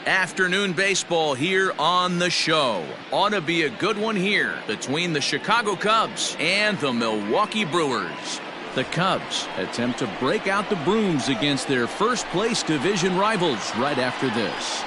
Afternoon baseball here on the show. Ought to be a good one here between the Chicago Cubs and the Milwaukee Brewers. The Cubs attempt to break out the brooms against their first-place division rivals right after this.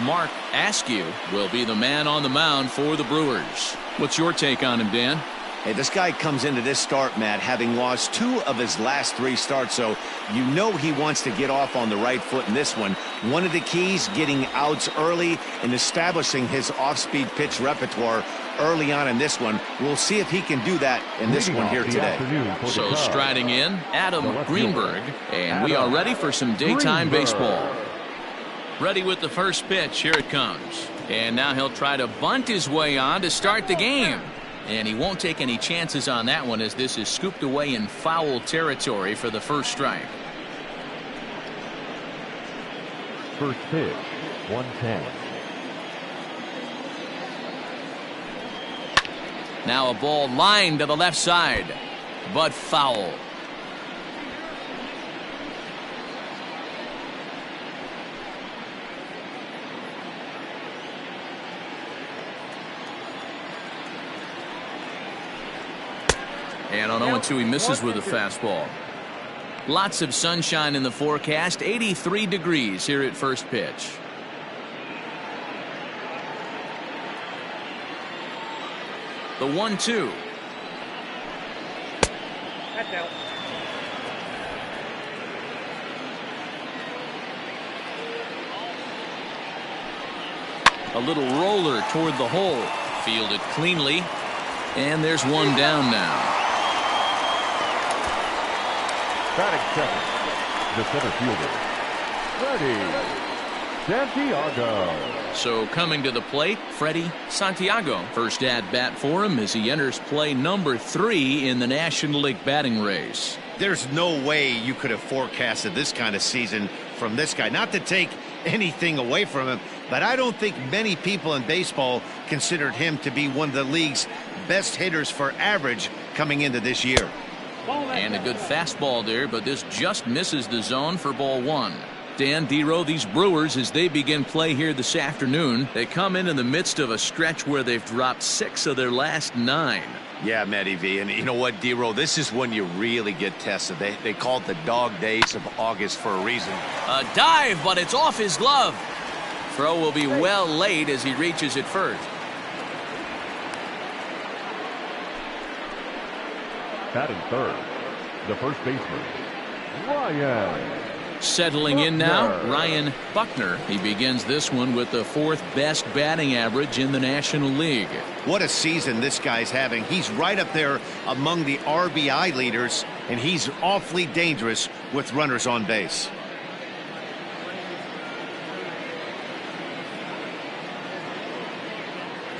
Mark Askew will be the man on the mound for the Brewers. What's your take on him, Dan? Hey, this guy comes into this start, Matt, having lost 2 of his last 3 starts, so you know he wants to get off on the right foot in this one. One of the keys, getting outs early and establishing his off-speed pitch repertoire early on in this one. We'll see if he can do that in this one here today. So striding in, Adam Greenberg, and we are ready for some daytime baseball. Ready with the first pitch. Here it comes. And now he'll try to bunt his way on to start the game. And he won't take any chances on that one, as this is scooped away in foul territory for the first strike. First pitch, 110. Now a ball lined to the left side, but foul. And on 0-2, he misses with a fastball. Lots of sunshine in the forecast. 83 degrees here at first pitch. The 1-2. That's out. A little roller toward the hole. Fielded cleanly. And there's one down now. Batting second, the center fielder, Freddie Santiago. So coming to the plate, Freddie Santiago. First at bat for him as he enters play number 3 in the National League batting race. There's no way you could have forecasted this kind of season from this guy. Not to take anything away from him, but I don't think many people in baseball considered him to be one of the league's best hitters for average coming into this year. And a good fastball there, but this just misses the zone for ball 1. Dan Dero, these Brewers, as they begin play here this afternoon, they come in the midst of a stretch where they've dropped 6 of their last 9. Yeah, Matty V, and you know what, Dero, this is when you really get tested. They call it the dog days of August for a reason. A dive, but it's off his glove. Throw will be well late as he reaches it first. Batting third, the first baseman, Ryan. Settling in now, Ryan Buckner. He begins this one with the 4th best batting average in the National League. What a season this guy's having. He's right up there among the RBI leaders, and he's awfully dangerous with runners on base.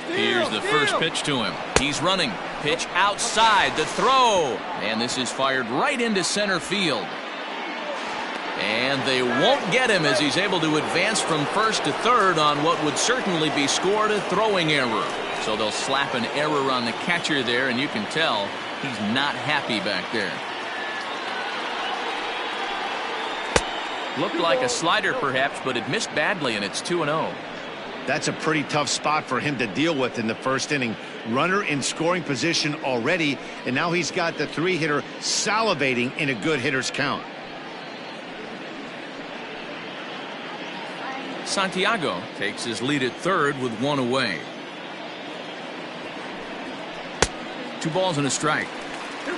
Here's the first pitch to him. He's running. Pitch outside. The throw. And this is fired right into center field. And they won't get him as he's able to advance from first to third on what would certainly be scored a throwing error. So they'll slap an error on the catcher there, and you can tell he's not happy back there. Looked like a slider perhaps, but it missed badly, and it's 2-0. That's a pretty tough spot for him to deal with in the first inning. Runner in scoring position already, and now he's got the 3-hitter salivating in a good hitter's count. Santiago takes his lead at third with 1 away. 2 balls and a strike.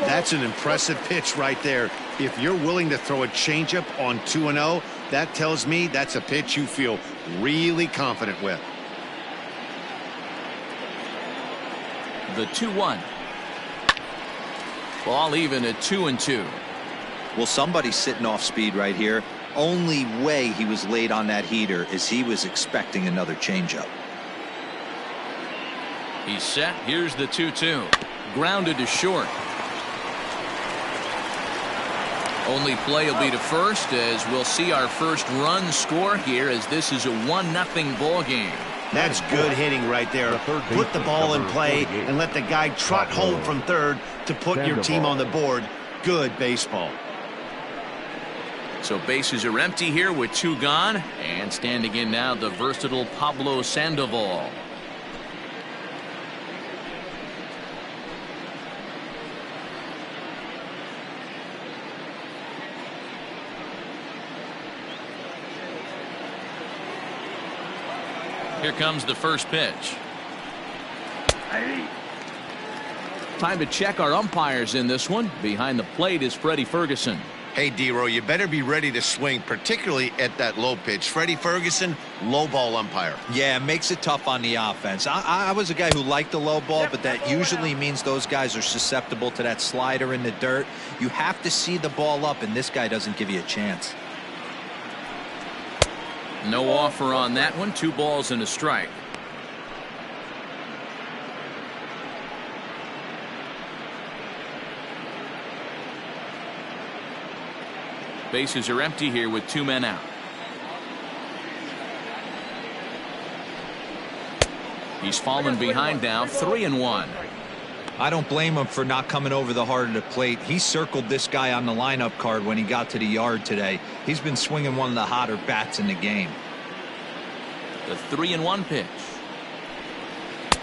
That's an impressive pitch right there. If you're willing to throw a changeup on 2-0, that tells me that's a pitch you feel really confident with. The 2-1. Ball even at 2-2. Well, somebody's sitting off speed right here. Only way he was late on that heater is he was expecting another changeup. He's set. Here's the 2-2. Grounded to short. Only play will be to first, as we'll see our first run score here, as this is a 1-0 ball game. That's good hitting right there. Put the ball in play and let the guy trot home from third to put your team on the board. Good baseball. So bases are empty here with 2 gone. And standing in now, the versatile Pablo Sandoval. Here comes the first pitch. Time to check our umpires in this one. Behind the plate is Freddie Ferguson. Hey, D-Row, you better be ready to swing, particularly at that low pitch. Freddie Ferguson, low ball umpire. Yeah, it makes it tough on the offense. I was a guy who liked the low ball, but that usually means those guys are susceptible to that slider in the dirt. You have to see the ball up, and this guy doesn't give you a chance. No offer on that one. 2 balls and a strike. Bases are empty here with 2 men out. He's fallen behind now, 3-1. I don't blame him for not coming over the heart of the plate. He circled this guy on the lineup card when he got to the yard today. He's been swinging one of the hotter bats in the game. The 3-1 pitch.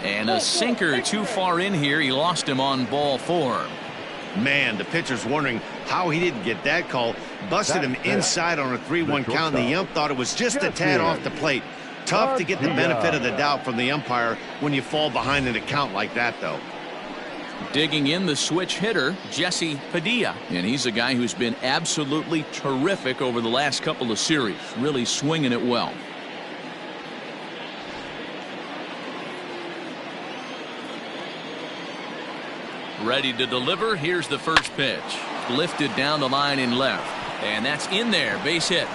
And a sinker too far in here. He lost him on ball 4. Man, the pitcher's wondering how he didn't get that call. Busted him inside on a 3-1 count, and the ump thought it was just a tad off the plate. Tough to get the benefit of the doubt from the umpire when you fall behind in a count like that, though. Digging in the switch hitter, Jesse Padilla. And he's a guy who's been absolutely terrific over the last couple of series. Really swinging it well. Ready to deliver. Here's the first pitch. Lifted down the line in left. And that's in there. Base hit.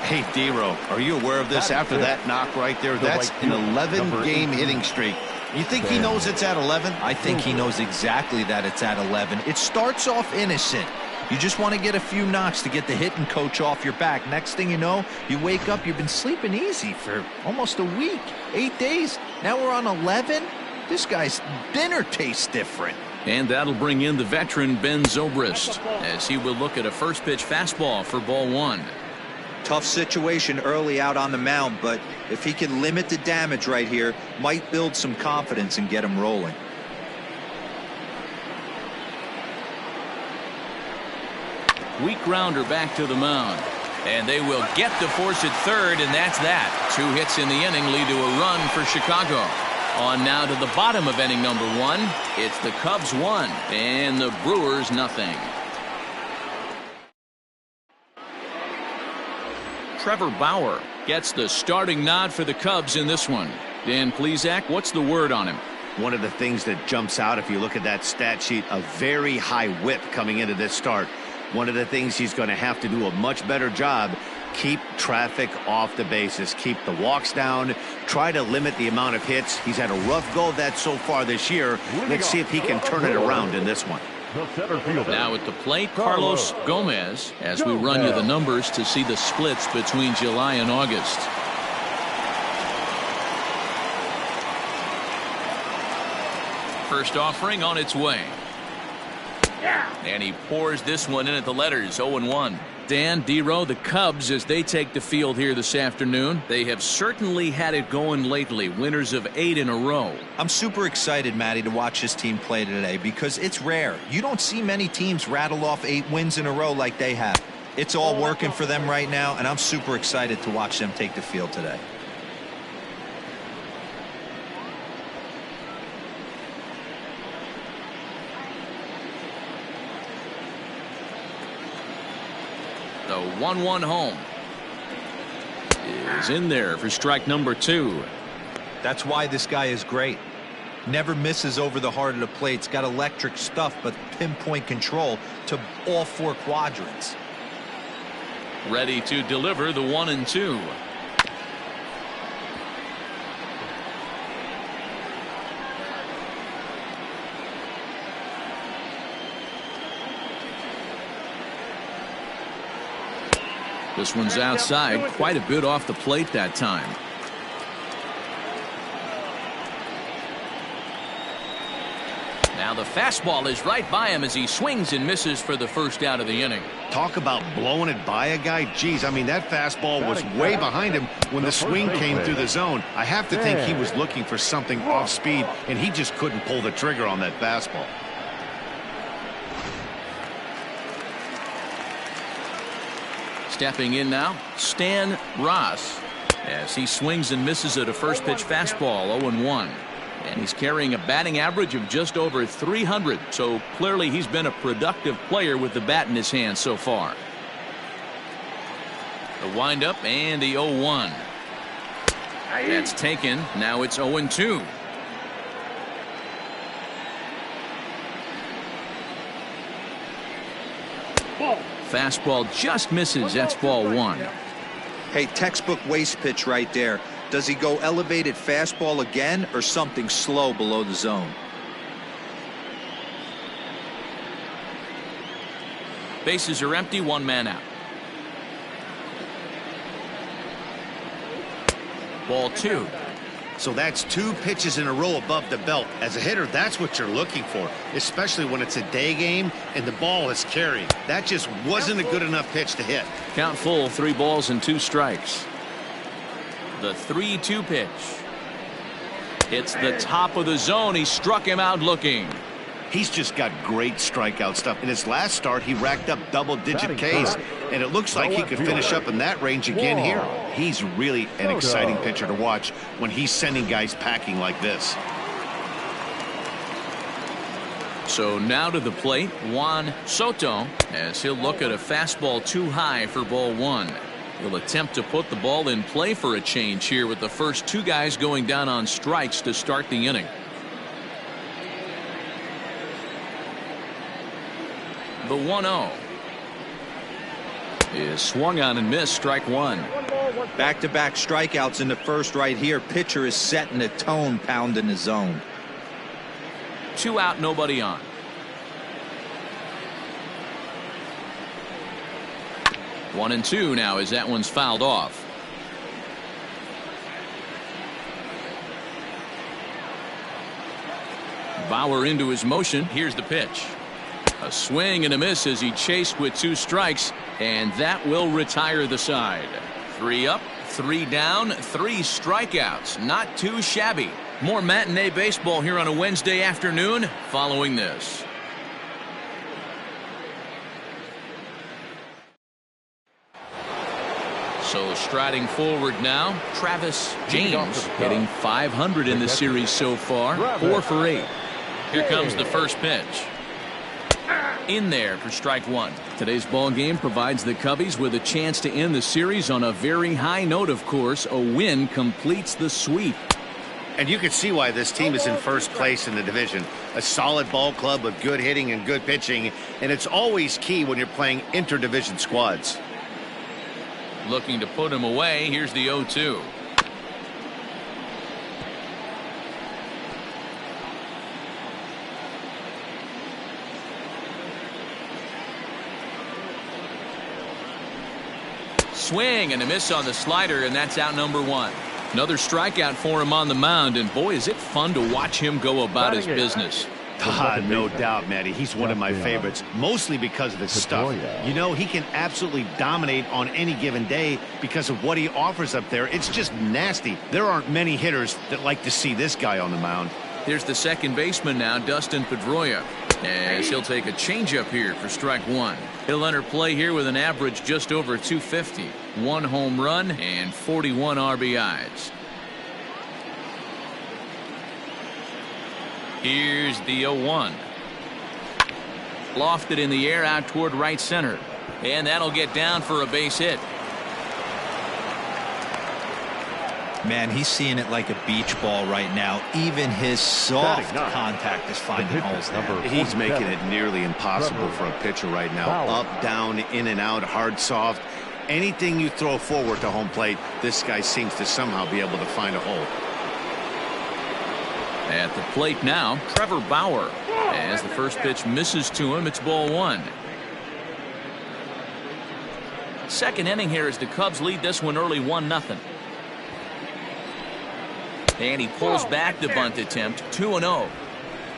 Hey, D-Row, are you aware of this after that knock right there? That's an 11-game hitting streak. You think he knows it's at 11? I think he knows exactly that it's at 11. It starts off innocent. You just want to get a few knocks to get the hitting coach off your back. Next thing you know, you wake up, you've been sleeping easy for almost a week, 8 days. Now we're on 11. This guy's dinner tastes different. And that'll bring in the veteran Ben Zobrist as he will look at a first pitch fastball for ball 1. Tough situation early out on the mound, but if he can limit the damage right here, might build some confidence and get him rolling. Weak grounder back to the mound. And they will get the force at third, and that's that. 2 hits in the inning lead to a run for Chicago. On now to the bottom of inning number 1. It's the Cubs 1 and the Brewers nothing. Trevor Bauer gets the starting nod for the Cubs in this one. Dan Plesac, what's the word on him? One of the things that jumps out if you look at that stat sheet, a very high whip coming into this start. One of the things he's going to have to do a much better job, keep traffic off the bases, keep the walks down, try to limit the amount of hits. He's had a rough go of that so far this year. Let's see if he can turn it around in this one. Now at the plate, Carlos Gomez, as we run you the numbers to see the splits between July and August. First offering on its way. And he pours this one in at the letters, 0-1. Dan, D-Row, the Cubs, as they take the field here this afternoon, they have certainly had it going lately, winners of 8 in a row. I'm super excited, Matty, to watch this team play today because it's rare. You don't see many teams rattle off 8 wins in a row like they have. It's all working for them right now, and I'm super excited to watch them take the field today. The 1-1 home is in there for strike number 2. That's why this guy is great. Never misses over the heart of the plate. He's got electric stuff, but pinpoint control to all 4 quadrants. Ready to deliver the 1-2. This one's outside, quite a bit off the plate that time. Now the fastball is right by him as he swings and misses for the first out of the inning. Talk about blowing it by a guy. Geez, I mean, that fastball was way behind him when the swing came through the zone. I have to think he was looking for something off speed, and he just couldn't pull the trigger on that fastball. Stepping in now, Stan Ross, as he swings and misses at a first pitch fastball, 0-1. And he's carrying a batting average of just over 300, so clearly he's been a productive player with the bat in his hand so far. The windup and the 0-1. That's taken. Now it's 0-2. Fastball just misses. That's ball 1. Hey, textbook waste pitch right there. Does he go elevated fastball again or something slow below the zone? Bases are empty, 1 man out. Ball 2. So that's 2 pitches in a row above the belt. As a hitter, that's what you're looking for, especially when it's a day game and the ball is carrying. That just wasn't a good enough pitch to hit. Count full, 3 balls and 2 strikes. The 3-2 pitch. It's the top of the zone. He struck him out looking. He's just got great strikeout stuff. In his last start, he racked up double-digit Ks, and it looks like he could finish up in that range again here. He's really an exciting pitcher to watch when he's sending guys packing like this. So now to the plate, Juan Soto, as he'll look at a fastball too high for ball 1. He'll attempt to put the ball in play for a change here with the first 2 guys going down on strikes to start the inning. The 1-0 is swung on and missed, strike 1. Back-to-back strikeouts in the first right here. Pitcher is setting the tone, pounding the zone. 2 out, nobody on. One and 2 now as that one's fouled off. Bauer into his motion. Here's the pitch. A swing and a miss as he chased with 2 strikes, and that will retire the side. 3 up, 3 down, 3 strikeouts. Not too shabby. More matinee baseball here on a Wednesday afternoon following this. So striding forward now, Travis James hitting .500 in the series so far, 4 for 8. Here comes the first pitch. In there for strike 1. Today's ball game provides the Cubbies with a chance to end the series on a very high note, of course. A win completes the sweep. And you can see why this team is in first place in the division. A solid ball club with good hitting and good pitching, and it's always key when you're playing interdivision squads. Looking to put him away. Here's the 0-2. Swing and a miss on the slider, and that's out number 1. Another strikeout for him on the mound, and boy, is it fun to watch him go about his business. No doubt, Matty. He's one of my favorites, mostly because of his stuff. You know, he can absolutely dominate on any given day because of what he offers up there. It's just nasty. There aren't many hitters that like to see this guy on the mound. Here's the second baseman now, Dustin Pedroia, as he'll take a changeup here for strike 1. He'll enter play here with an average just over 250, 1 home run and 41 RBIs. Here's the 0-1. Lofted in the air out toward right center, and that'll get down for a base hit. Man, he's seeing it like a beach ball right now. Even his soft contact is finding holes there. He's making it nearly impossible for a pitcher right now. Up, down, in and out, hard, soft. Anything you throw forward to home plate, this guy seems to somehow be able to find a hole. At the plate now, Trevor Bauer. As the first pitch misses to him, it's ball 1. Second inning here as the Cubs lead this one early 1-0. And he pulls back the bunt attempt, 2-0.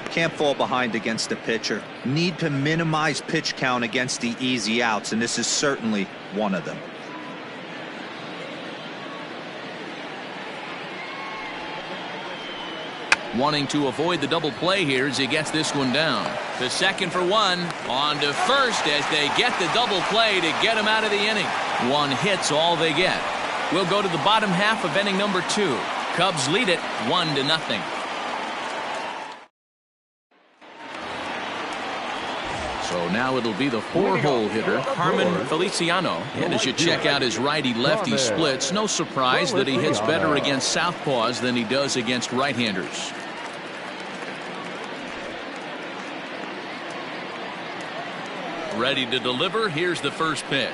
Can't fall behind against the pitcher. Need to minimize pitch count against the easy outs, and this is certainly one of them. Wanting to avoid the double play here as he gets this one down. To second for one. On to first as they get the double play to get him out of the inning. One hit's all they get. We'll go to the bottom half of inning number 2. Cubs lead it 1-0. So now it'll be the 4-hole hitter, Carmen Feliciano. And as you check out his righty-lefty splits, no surprise that he hits better against southpaws than he does against right-handers. Ready to deliver. Here's the first pitch.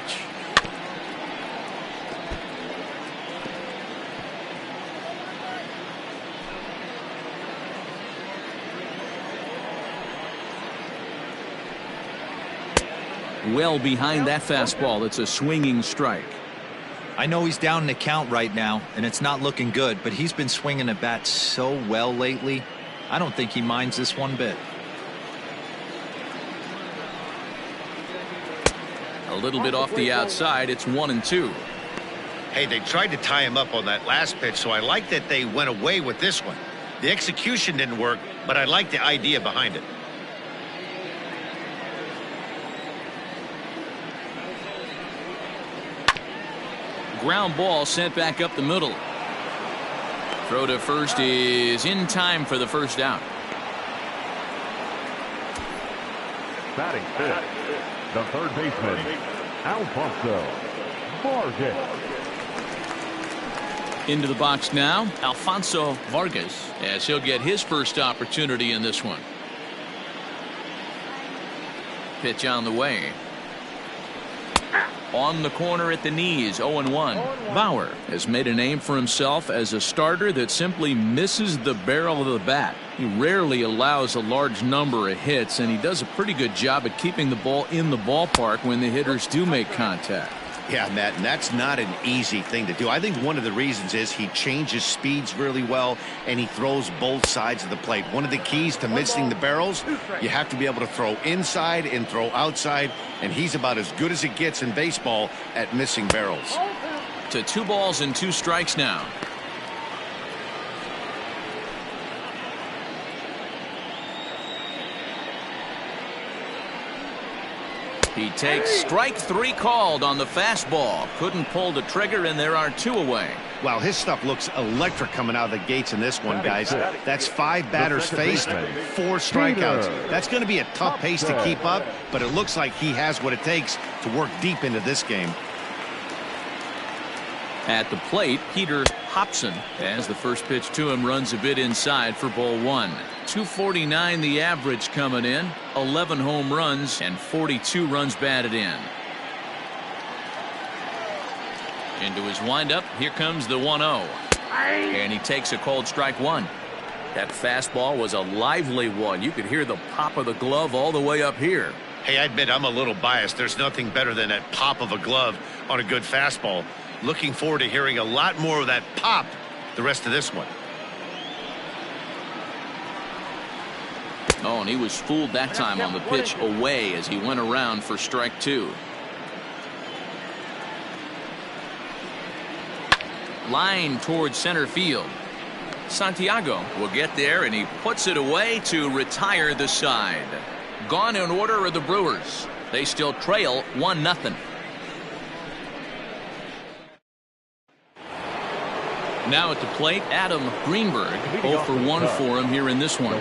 Well behind that fastball. It's a swinging strike. I know he's down in the count right now, and it's not looking good, but he's been swinging the bat so well lately. I don't think he minds this one bit. A little bit off the outside. It's 1-2. Hey, they tried to tie him up on that last pitch, so I like that they went away with this one. The execution didn't work, but I like the idea behind it. Ground ball sent back up the middle. Throw to first is in time for the first out. Batting fifth, the third baseman, Alfonso Vargas. Into the box now, Alfonso Vargas, as he'll get his first opportunity in this one. Pitch on the way. On the corner at the knees, 0-1. Bauer has made a name for himself as a starter that simply misses the barrel of the bat. He rarely allows a large number of hits, and he does a pretty good job at keeping the ball in the ballpark when the hitters do make contact. Yeah, Matt, and that's not an easy thing to do. I think one of the reasons is he changes speeds really well, and he throws both sides of the plate. One of the keys to missing the barrels, you have to be able to throw inside and throw outside, and he's about as good as it gets in baseball at missing barrels. To 2 balls and 2 strikes now. He takes strike 3 called on the fastball. Couldn't pull the trigger, and there are 2 away. Wow, his stuff looks electric coming out of the gates in this one, guys. That's 5 batters faced, 4 strikeouts. That's going to be a tough pace to keep up, but it looks like he has what it takes to work deep into this game. At the plate, Peter Hobson, as the first pitch to him, runs a bit inside for ball 1. 249 the average coming in, 11 home runs and 42 runs batted in. Into his windup, here comes the 1-0. And he takes a cold strike 1. That fastball was a lively one. You could hear the pop of the glove all the way up here. Hey, I admit I'm a little biased. There's nothing better than that pop of a glove on a good fastball. Looking forward to hearing a lot more of that pop the rest of this one. Oh, and he was fooled that time on the pitch away as he went around for strike 2. Line towards center field. Santiago will get there, and he puts it away to retire the side. Gone in order are the Brewers. They still trail 1-0. Now at the plate, Adam Greenberg. 0 for 1 for him here in this one.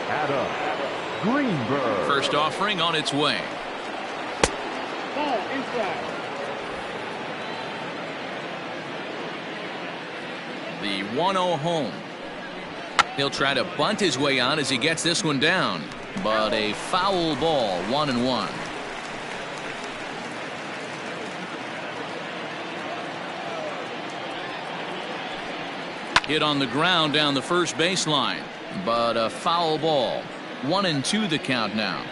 Adam Greenberg. First offering on its way. Ball inside. The 1-0 home. He'll try to bunt his way on as he gets this one down, but a foul ball, 1-1. Hit on the ground down the first baseline, but a foul ball. 1-2 the count now.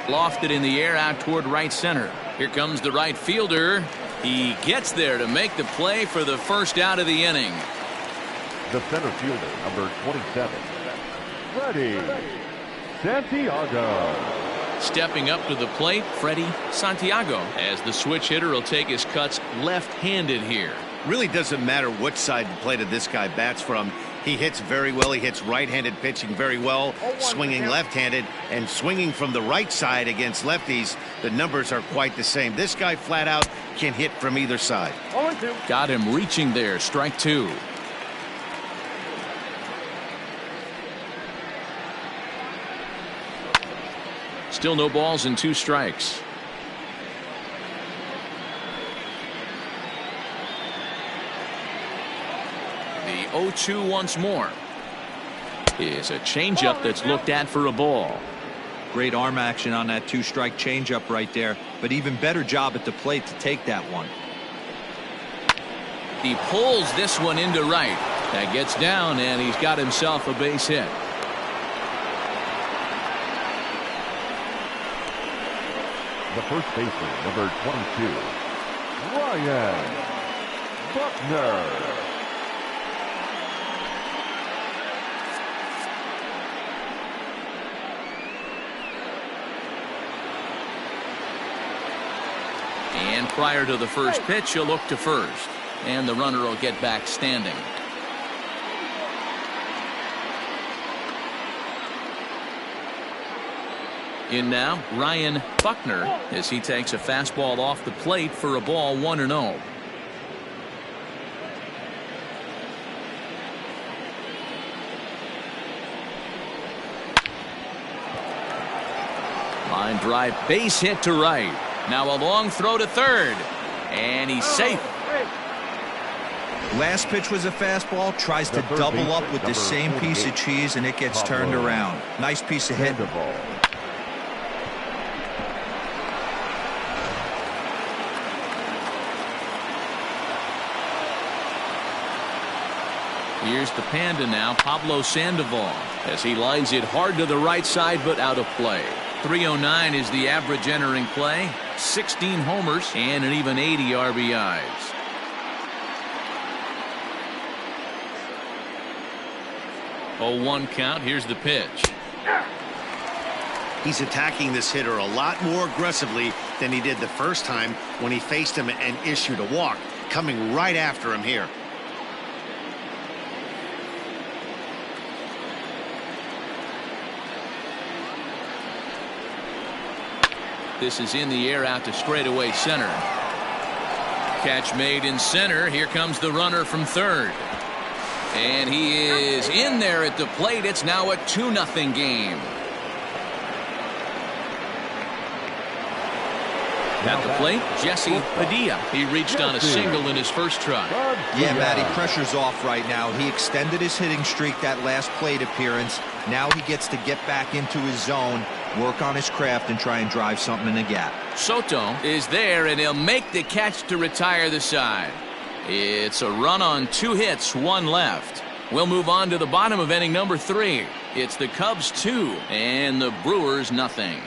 Lofted in the air out toward right center. Here comes the right fielder. He gets there to make the play for the first out of the inning. The center fielder, number 27, Freddie Santiago. Stepping up to the plate, Freddie Santiago, as the switch hitter will take his cuts left-handed here. Really doesn't matter what side the plate of this guy bats from. He hits very well. He hits right-handed pitching very well, swinging left-handed and swinging from the right side against lefties. The numbers are quite the same. This guy flat out can hit from either side. Got him reaching there. Strike two. Still no balls and 2 strikes. The 0-2 once more. Is a changeup that's looked at for a ball. Great arm action on that 2-strike changeup right there, but even better job at the plate to take that one. He pulls this one into right. That gets down, and he's got himself a base hit. The first baseman, number 22, Ryan Buckner. And prior to the first pitch, he'll look to first. And the runner will get back standing. In now, Ryan Buckner, as he takes a fastball off the plate for a ball 1-0. Line drive, base hit to right. Now a long throw to third. And he's safe. Last pitch was a fastball. Tries to double up with the same piece of cheese, and it gets turned around. Nice piece of hit. Here's the Panda now, Pablo Sandoval, as he lines it hard to the right side, but out of play. 309 is the average entering play, 16 homers, and an even 80 RBIs. Oh, 1 count. Here's the pitch. He's attacking this hitter a lot more aggressively than he did the first time when he faced him and issued a walk. Coming right after him here. This is in the air out to straightaway center. Catch made in center. Here comes the runner from third. And he is in there at the plate. It's now a 2-0 game. At the plate, Jesse Padilla. He reached on a single in his first try. Yeah, Matty, pressure's off right now. He extended his hitting streak that last plate appearance. Now he gets to get back into his zone, work on his craft, and try and drive something in the gap. Soto is there, and he'll make the catch to retire the side. It's a run on 2 hits, 1 left. We'll move on to the bottom of inning number 3. It's the Cubs 2 and the Brewers nothing.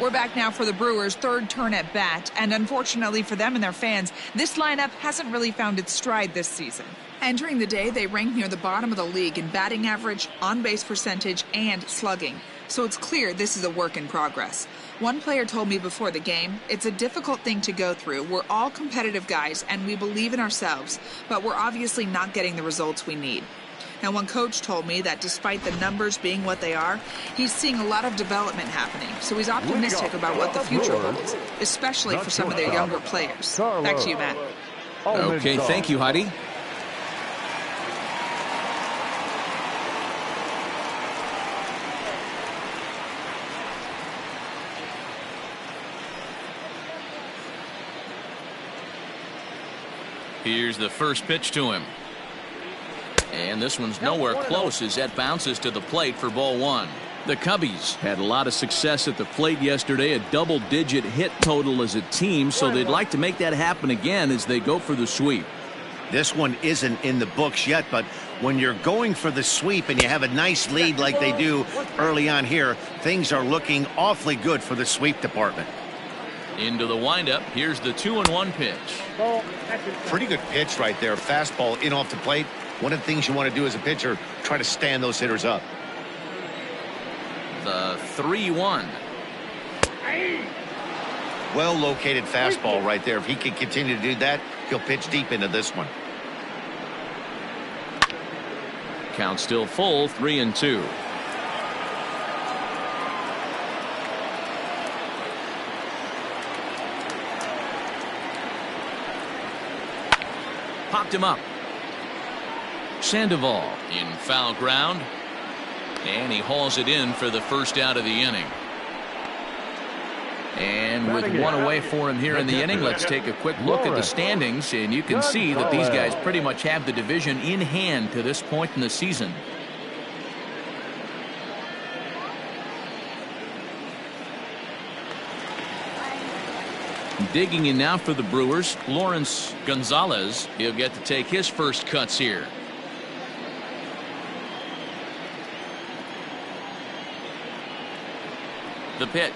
We're back now for the Brewers' third turn at bat, and unfortunately for them and their fans, this lineup hasn't really found its stride this season. Entering the day, they ranked near the bottom of the league in batting average, on-base percentage, and slugging. So it's clear this is a work in progress. One player told me before the game, it's a difficult thing to go through. We're all competitive guys, and we believe in ourselves, but we're obviously not getting the results we need. Now, one coach told me that despite the numbers being what they are, he's seeing a lot of development happening. So he's optimistic about what the future holds, especially for some of their younger players. Back to you, Matt. Okay, thank you, Heidi. Here's the first pitch to him. And this one's nowhere close as that bounces to the plate for ball 1. The Cubbies had a lot of success at the plate yesterday, a double-digit hit total as a team, so they'd like to make that happen again as they go for the sweep. This one isn't in the books yet, but When you're going for the sweep and you have a nice lead like they do early on here, things are looking awfully good for the sweep department. Into the windup. Here's the 2-1 pitch. Pretty good pitch right there. Fastball in off the plate. One of the things you want to do as a pitcher, try to stand those hitters up. The 3-1. Well located fastball right there. If he can continue to do that, he'll pitch deep into this one. Count still full, 3-2. Popped him up. Sandoval in foul ground. And he hauls it in for the first out of the inning. And with one away for him here in the inning, let's take a quick look at the standings. And you can see that these guys pretty much have the division in hand to this point in the season. Digging in now for the Brewers, Lawrence Gonzalez. He'll get to take his first cuts here. The pitch.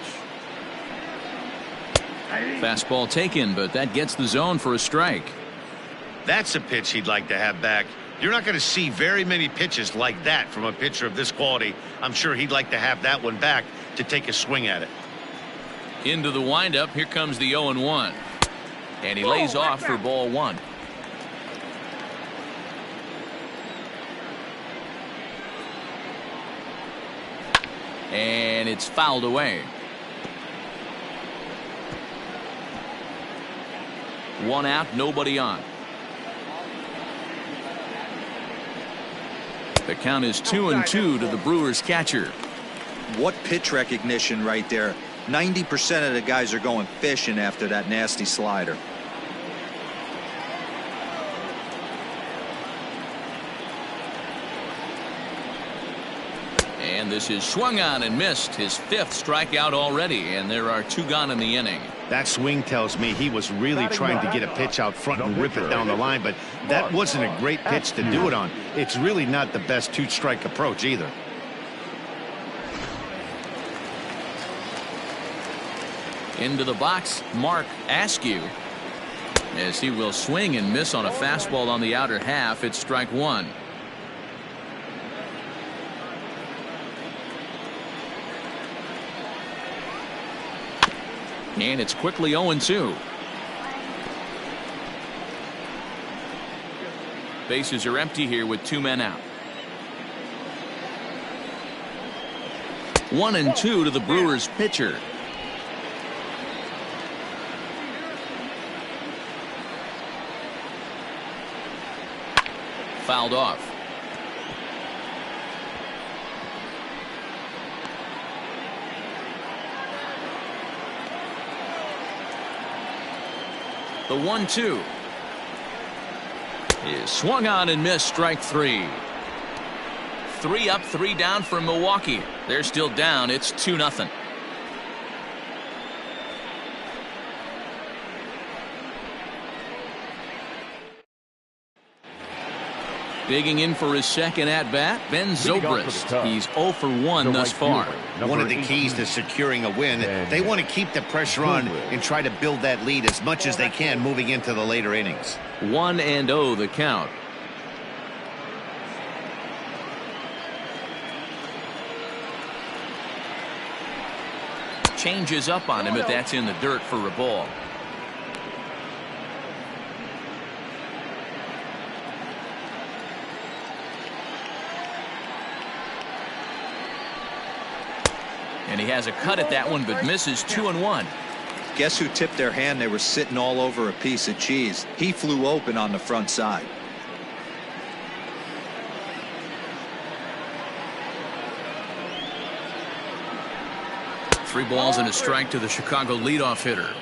Fastball taken, but that gets the zone for a strike. That's a pitch he'd like to have back. You're not going to see very many pitches like that from a pitcher of this quality. I'm sure he'd like to have that one back to take a swing at it. Into the windup. Here comes the 0-1. And he lays off for ball one. And it's fouled away. One out, nobody on. The count is 2-2 to the Brewers catcher. What pitch recognition right there. 90% of the guys are going fishing after that nasty slider. And this is swung on and missed, his fifth strikeout already, and there are two gone in the inning. That swing tells me he was really trying to get a pitch out front and rip it down the line, but that wasn't a great pitch to do it on. It's really not the best two-strike approach either. Into the box, Mark Askew, as he will swing and miss on a fastball on the outer half. It's strike one. And it's quickly 0-2. Bases are empty here with two men out. 1-2 to the Brewers pitcher. Fouled off. The 1-2 is swung on and missed, strike three. 3 up, 3 down for Milwaukee. They're still down. It's 2-0. Digging in for his second at-bat, Ben Zobrist. He's 0 for 1 thus far. One of the keys to securing a win, they want to keep the pressure on and try to build that lead as much as they can moving into the later innings. 1-0 the count. Changes up on him, but that's in the dirt for a ball. And he has a cut at that one, but misses. 2-1. Guess who tipped their hand? They were sitting all over a piece of cheese. He flew open on the front side. Three balls and a strike to the Chicago leadoff hitter.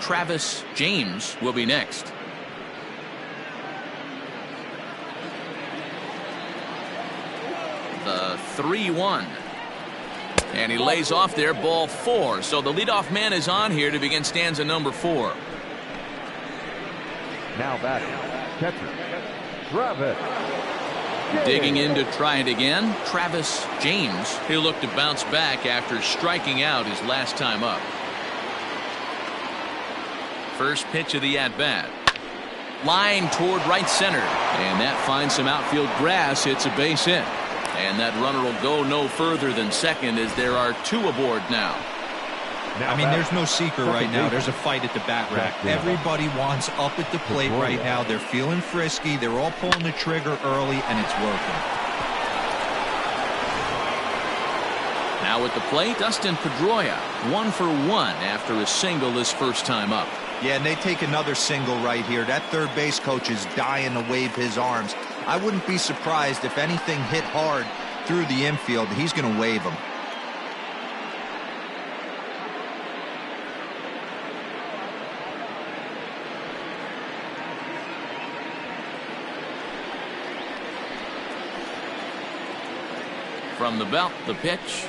Travis James will be next. The 3-1. And he lays off there, ball 4. So the leadoff man is on here to begin stanza number 4. Now batting, catcher, Travis Digging in to try it again, Travis James. He'll look to bounce back after striking out his last time up. First pitch of the at-bat. Line toward right center. And that finds some outfield grass. It's a base hit. And that runner will go no further than second as there are two aboard now. I mean, there's no secret right now. There's a fight at the bat rack. Everybody wants up at the plate right now. They're feeling frisky. They're all pulling the trigger early, and it's working. Now at the plate, Dustin Pedroia, 1 for 1 after a single his first time up. Yeah, and they take another single right here. That third base coach is dying to wave his arms. I wouldn't be surprised if anything hit hard through the infield. He's going to wave them. From the belt, the pitch.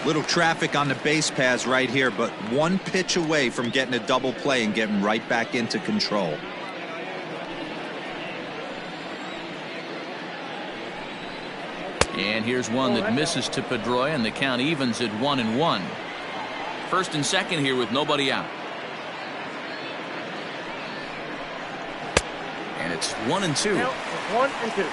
Little traffic on the base paths right here, but one pitch away from getting a double play and getting right back into control. And here's one that misses to Pedroia, and the count evens at 1-1. First and second here with nobody out. And it's 1-2. 1-2.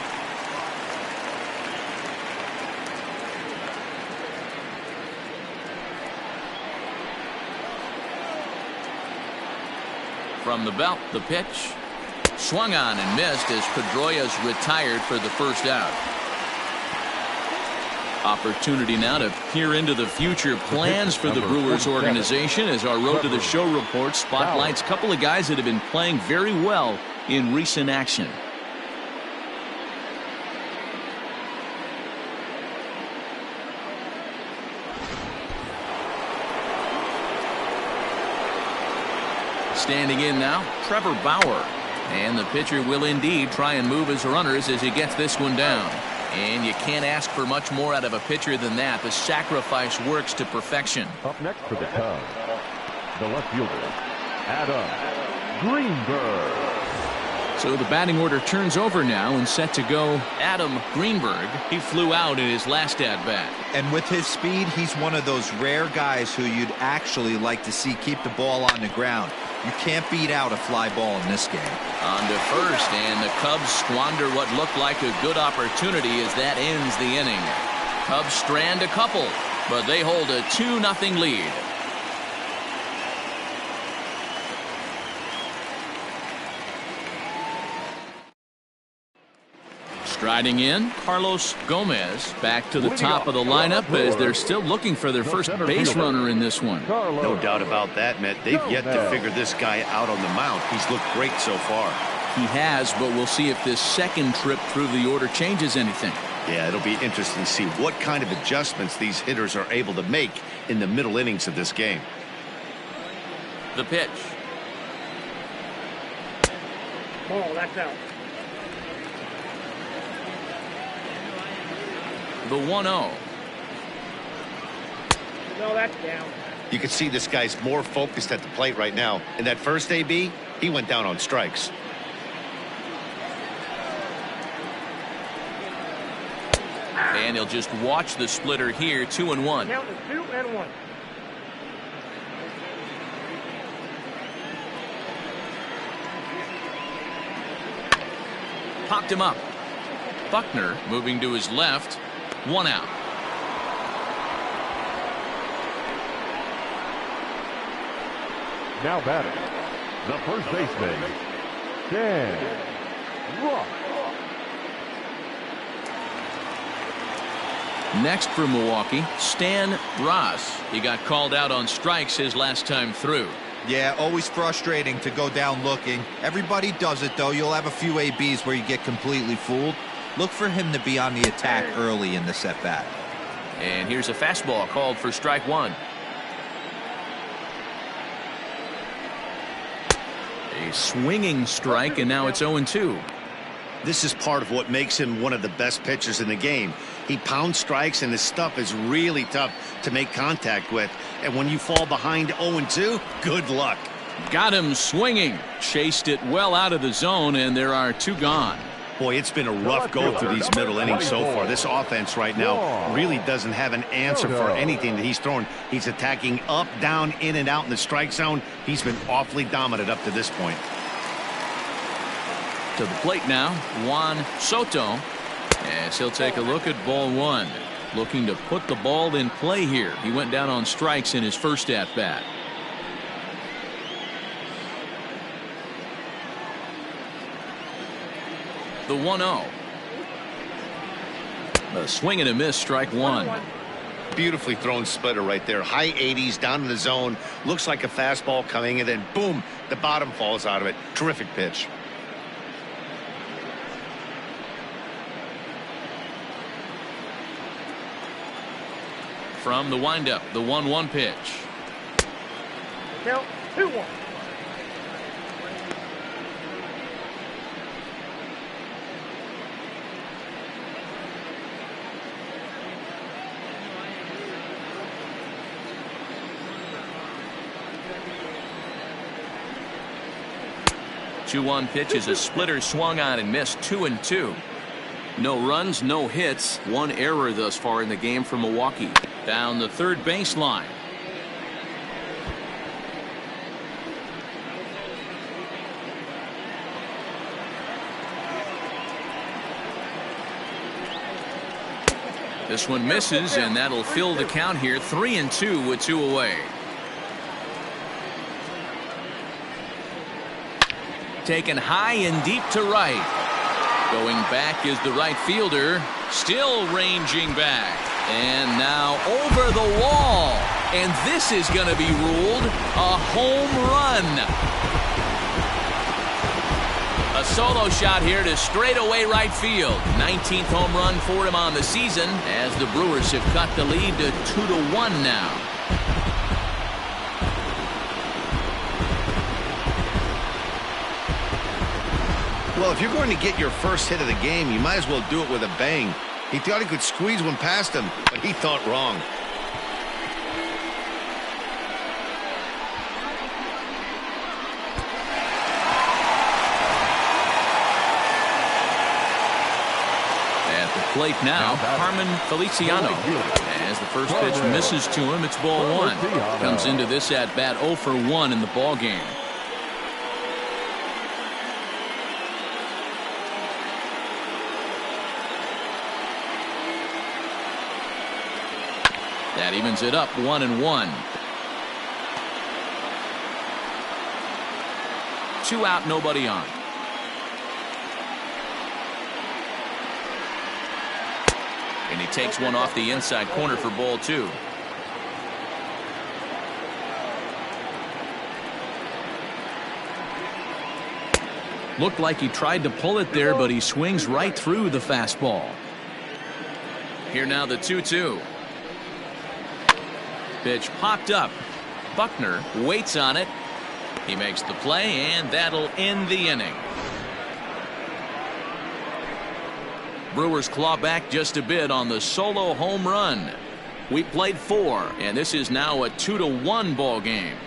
From the belt, the pitch. Swung on and missed as Pedroia's retired for the first out. Opportunity now to peer into the future plans for the Brewers organization as our Road to the Show report spotlights a couple of guys that have been playing very well in recent action. Standing in now, Trevor Bauer. And the pitcher will indeed try and move his runners as he gets this one down. And you can't ask for much more out of a pitcher than that. The sacrifice works to perfection. Up next for the Cubs, the left fielder, Adam Greenberg. So the batting order turns over now and set to go Adam Greenberg. He flew out in his last at-bat. And with his speed, he's one of those rare guys who you'd actually like to see keep the ball on the ground. You can't beat out a fly ball in this game. On to first, and the Cubs squander what looked like a good opportunity as that ends the inning. Cubs strand a couple, but they hold a 2-0 lead. Striding in, Carlos Gomez back to the top of the lineup as they're still looking for their first base runner in this one. No doubt about that, Matt. They've yet to figure this guy out on the mound. He's looked great so far. He has, but we'll see if this second trip through the order changes anything. Yeah, it'll be interesting to see what kind of adjustments these hitters are able to make in the middle innings of this game. The pitch. Ball, that's out. The 1-0. No, that's down. You can see this guy's more focused at the plate right now. In that first AB, he went down on strikes. And he'll just watch the splitter here, 2-1. Count is 2-1. Popped him up. Buckner moving to his left. 1 out. Now batting, the first baseman, Dan Ross. Next for Milwaukee, Stan Ross. He got called out on strikes his last time through. Yeah, always frustrating to go down looking. Everybody does it, though. You'll have a few ABs where you get completely fooled. Look for him to be on the attack early in the at-bat. And here's a fastball called for strike one. A swinging strike, and now it's 0-2. This is part of what makes him one of the best pitchers in the game. He pounds strikes, and his stuff is really tough to make contact with. And when you fall behind 0-2, good luck. Got him swinging. Chased it well out of the zone, and there are 2 gone. Boy, it's been a rough go through these middle innings so far. This offense right now really doesn't have an answer for anything that he's throwing. He's attacking up, down, in, and out in the strike zone. He's been awfully dominant up to this point. To the plate now, Juan Soto, as he'll take a look at ball 1. Looking to put the ball in play here. He went down on strikes in his first at bat. The 1-0. A swing and a miss, strike 1. Beautifully thrown splitter right there. High 80s down in the zone. Looks like a fastball coming, and then boom, the bottom falls out of it. Terrific pitch. From the windup, the 1-1 pitch. Count 2-1. Two-one pitch is a splitter swung on and missed. 2-2. No runs, no hits. 1 error thus far in the game for Milwaukee. Down the third baseline. This one misses, and that'll fill the count here. 3-2 with 2 away. Taken high and deep to right. Going back is the right fielder. Still ranging back. And now over the wall. And this is going to be ruled a home run. A solo shot here to straightaway right field. 19th home run for him on the season, as the Brewers have cut the lead to 2-1 now. Well, if you're going to get your first hit of the game, you might as well do it with a bang. He thought he could squeeze one past him, but he thought wrong. At the plate now, Carmen Feliciano. As the first pitch misses to him, it's ball 1. Comes into this at bat 0 for 1 in the ball game. That evens it up 1-1. 2 out, nobody on. And he takes one off the inside corner for ball 2. Looked like he tried to pull it there, but he swings right through the fastball. Here now the 2-2. Pitch popped up. Buckner waits on it. He makes the play, and that'll end the inning. Brewers claw back just a bit on the solo home run. We played 4, and this is now a 2-1 ball game.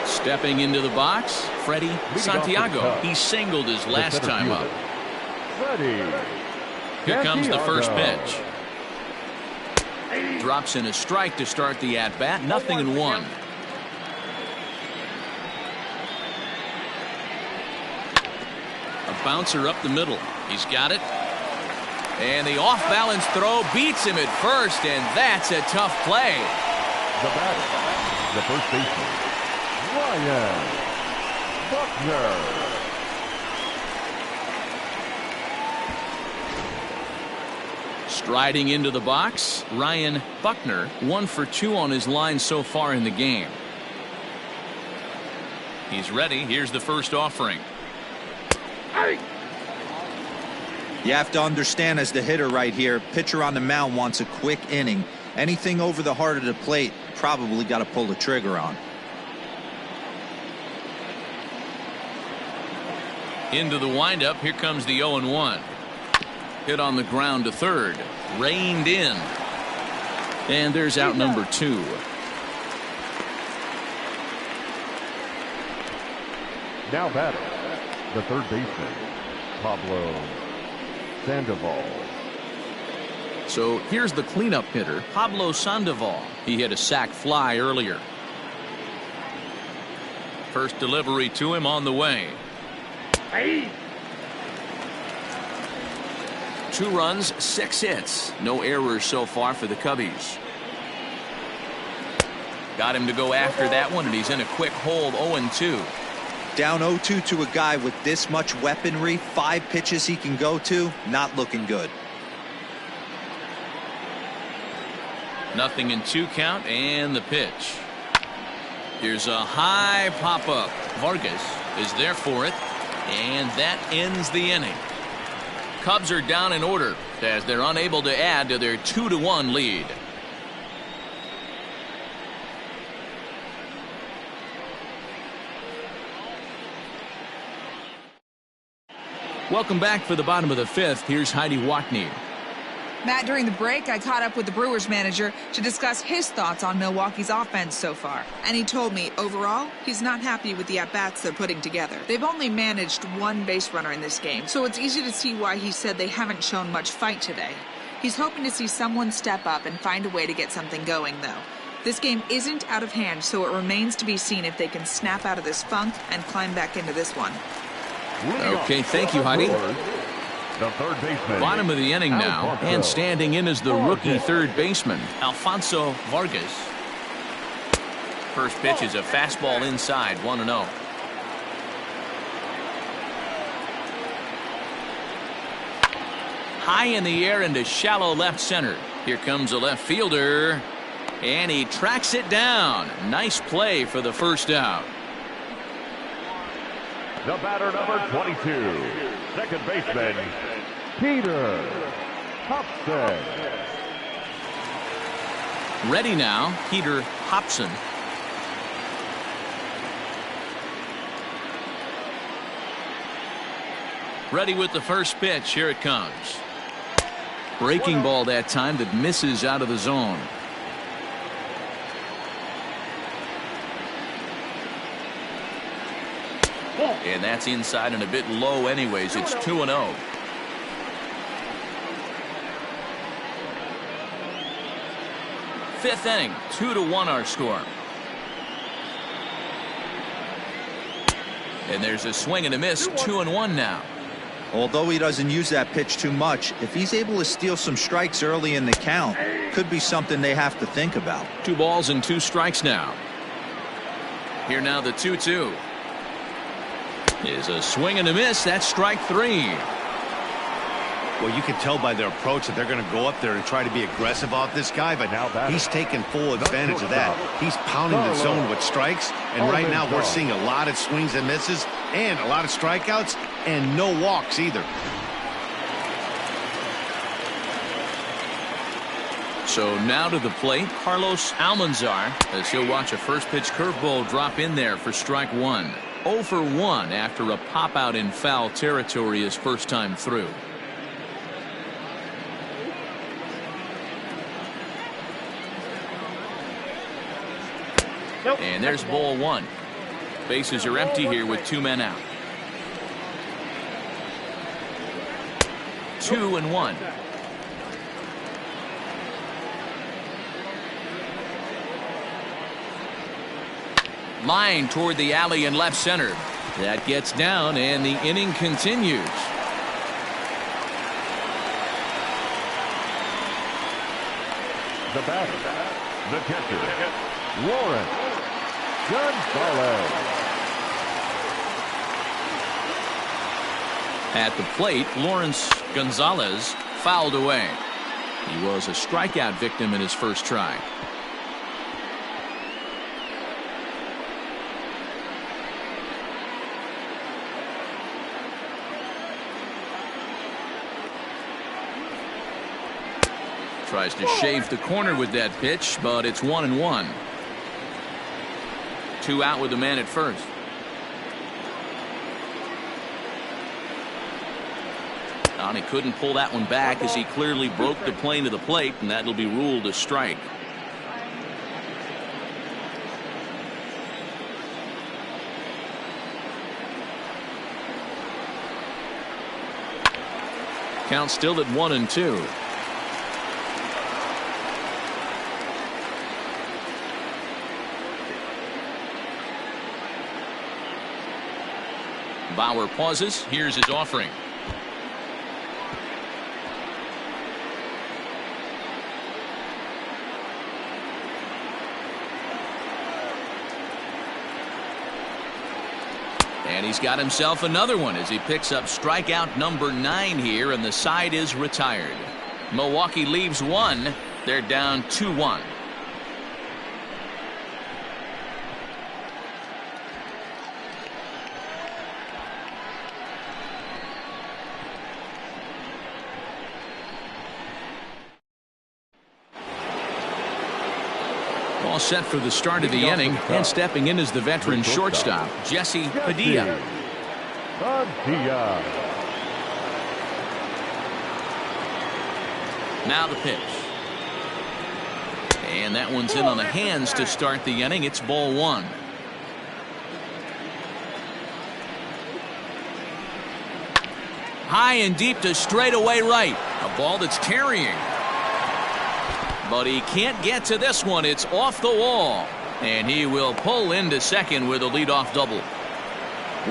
Stepping into the box, Freddie Santiago. He singled his last time up. Here comes the first pitch. Drops in a strike to start the at-bat. 0-1. A bouncer up the middle. He's got it. And the off-balance throw beats him at first, and that's a tough play. The batter, the first baseman, Ryan Buckner. Striding into the box, Ryan Buckner, 1 for 2 on his line so far in the game. He's ready. Here's the first offering. You have to understand, as the hitter right here, pitcher on the mound wants a quick inning. Anything over the heart of the plate, probably got to pull the trigger on. Into the windup. Here comes the 0-1. Hit on the ground to third. Reined in. And there's out number 2. Now batting, the third baseman, Pablo Sandoval. So here's the cleanup hitter, Pablo Sandoval. He hit a sac fly earlier. First delivery to him on the way. Hey. 2 runs, 6 hits. No errors so far for the Cubbies. Got him to go after that one, and he's in a quick hold, 0-2. Down 0-2 to a guy with this much weaponry, 5 pitches he can go to, not looking good. Nothing in 2 count, and the pitch. Here's a high pop-up. Vargas is there for it, and that ends the inning. Cubs are down in order as they're unable to add to their 2-1 lead. Welcome back for the bottom of the 5th. Here's Heidi Watney. Matt, during the break, I caught up with the Brewers manager to discuss his thoughts on Milwaukee's offense so far. And he told me, overall, he's not happy with the at-bats they're putting together. They've only managed 1 base runner in this game, so it's easy to see why he said they haven't shown much fight today. He's hoping to see someone step up and find a way to get something going, though. This game isn't out of hand, so it remains to be seen if they can snap out of this funk and climb back into this one. Okay, thank you, Heidi. The third baseman. Bottom of the inning now, Alfonso and standing in is the rookie Vargas. third baseman, Alfonso Vargas. First pitch is a fastball inside, 1-0. High in the air into shallow left center. Here comes a left fielder, and he tracks it down. Nice play for the first out. The batter, number 22, second baseman, Peter Hobson. Ready now, Peter Hobson. Ready with the first pitch. Here it comes. Breaking ball that time that misses out of the zone. And that's inside and a bit low anyways. It's 2-0. Fifth inning, 2-1 our score. And there's a swing and a miss, 2-1 now. Although he doesn't use that pitch too much, if he's able to steal some strikes early in the count, could be something they have to think about. 2 balls and 2 strikes now. Here now the 2-2. Is a swing and a miss. That's strike 3. Well, you can tell by their approach that they're going to go up there and try to be aggressive off this guy, but he's taking full advantage of that. He's pounding the zone with strikes, and right now we're seeing a lot of swings and misses and a lot of strikeouts and no walks either. So now to the plate, Carlos Almanzar, as he'll watch a first pitch curveball drop in there for strike 1. 0 for 1 after a pop out in foul territory his first time through. And there's ball 1. Bases are empty here with 2 men out. 2-1. Line toward the alley in left center. That gets down, and the inning continues. The batter, the catcher, Lawrence Gonzalez. At the plate, Lawrence Gonzalez fouled away. He was a strikeout victim in his first try. Tries to shave the corner with that pitch, but it's 1-1. 2 out with the man at first. A And he couldn't pull that one back as he clearly broke the plane to the plate, and that'll be ruled a strike. Count still at 1-2. Bauer pauses. Here's his offering. And he's got himself another one as he picks up strikeout number 9 here, and the side is retired. Milwaukee leaves one. They're down 2-1. All set for the start of the inning, and stepping in is the veteran shortstop, Jesse Padilla. Now the pitch. And that one's in on the hands to start the inning. It's ball 1. High and deep to straightaway right. A ball that's carrying. But he can't get to this one. It's off the wall. And he will pull into second with a leadoff double.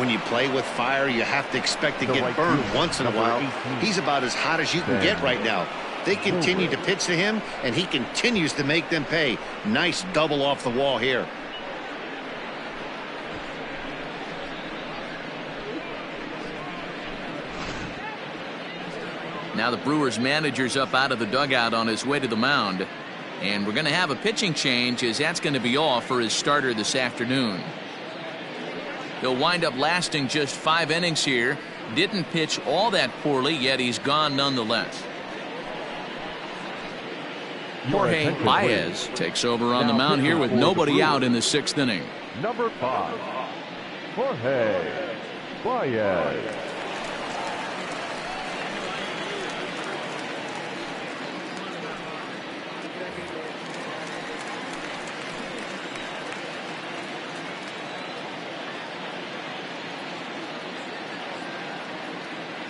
When you play with fire, you have to expect to get burned once in a while. He's about as hot as you can get right now. They continue to pitch to him, and he continues to make them pay. Nice double off the wall here. Now the Brewers manager's up out of the dugout on his way to the mound. And we're going to have a pitching change, as that's going to be all for his starter this afternoon. He'll wind up lasting just 5 innings here. Didn't pitch all that poorly, yet he's gone nonetheless. Jorge Baez takes over on the mound here with nobody out in the 6th inning. Number 5, Jorge Baez.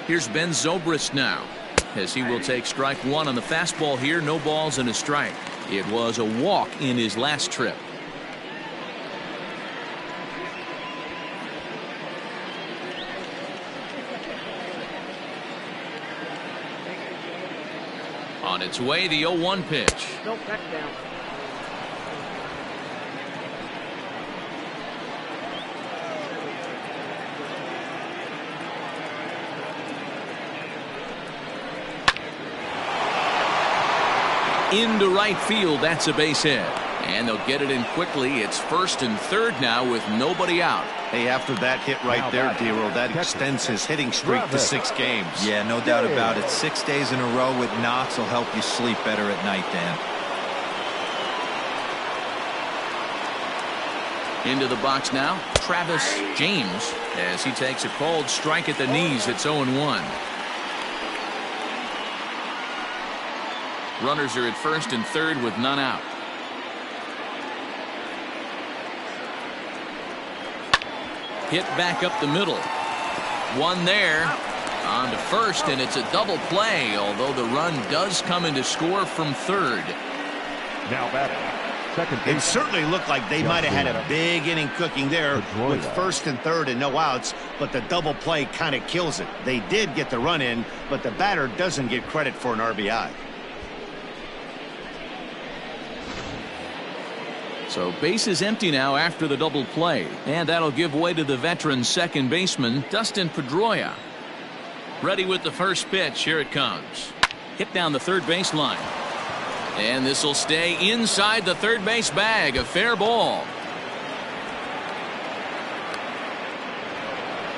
Here's Ben Zobrist now, as he will take strike 1 on the fastball here. No balls and a strike. It was a walk in his last trip. On its way, the 0-1 pitch. Nope, that's down. Into right field. That's a base hit. And they'll get it in quickly. It's 1st and 3rd now with nobody out. Hey, after that hit right there, Dero, that extends his hitting streak to 6 games. Yeah, no doubt about it. 6 days in a row with knocks will help you sleep better at night, Dan. Into the box now, Travis James, as he takes a called strike at the knees. It's 0-1. Runners are at 1st and 3rd with none out. Hit back up the middle. One there. On to 1st, and it's a double play, although the run does come into score from 3rd. Now batting, second base. It certainly looked like they might have had a big inning cooking there with 1st and 3rd and no outs, but the double play kind of kills it. They did get the run in, but the batter doesn't get credit for an RBI. So base is empty now after the double play, and that'll give way to the veteran second baseman, Dustin Pedroia. Ready with the first pitch. Here it comes. Hit down the third baseline. And this will stay inside the third base bag. A fair ball.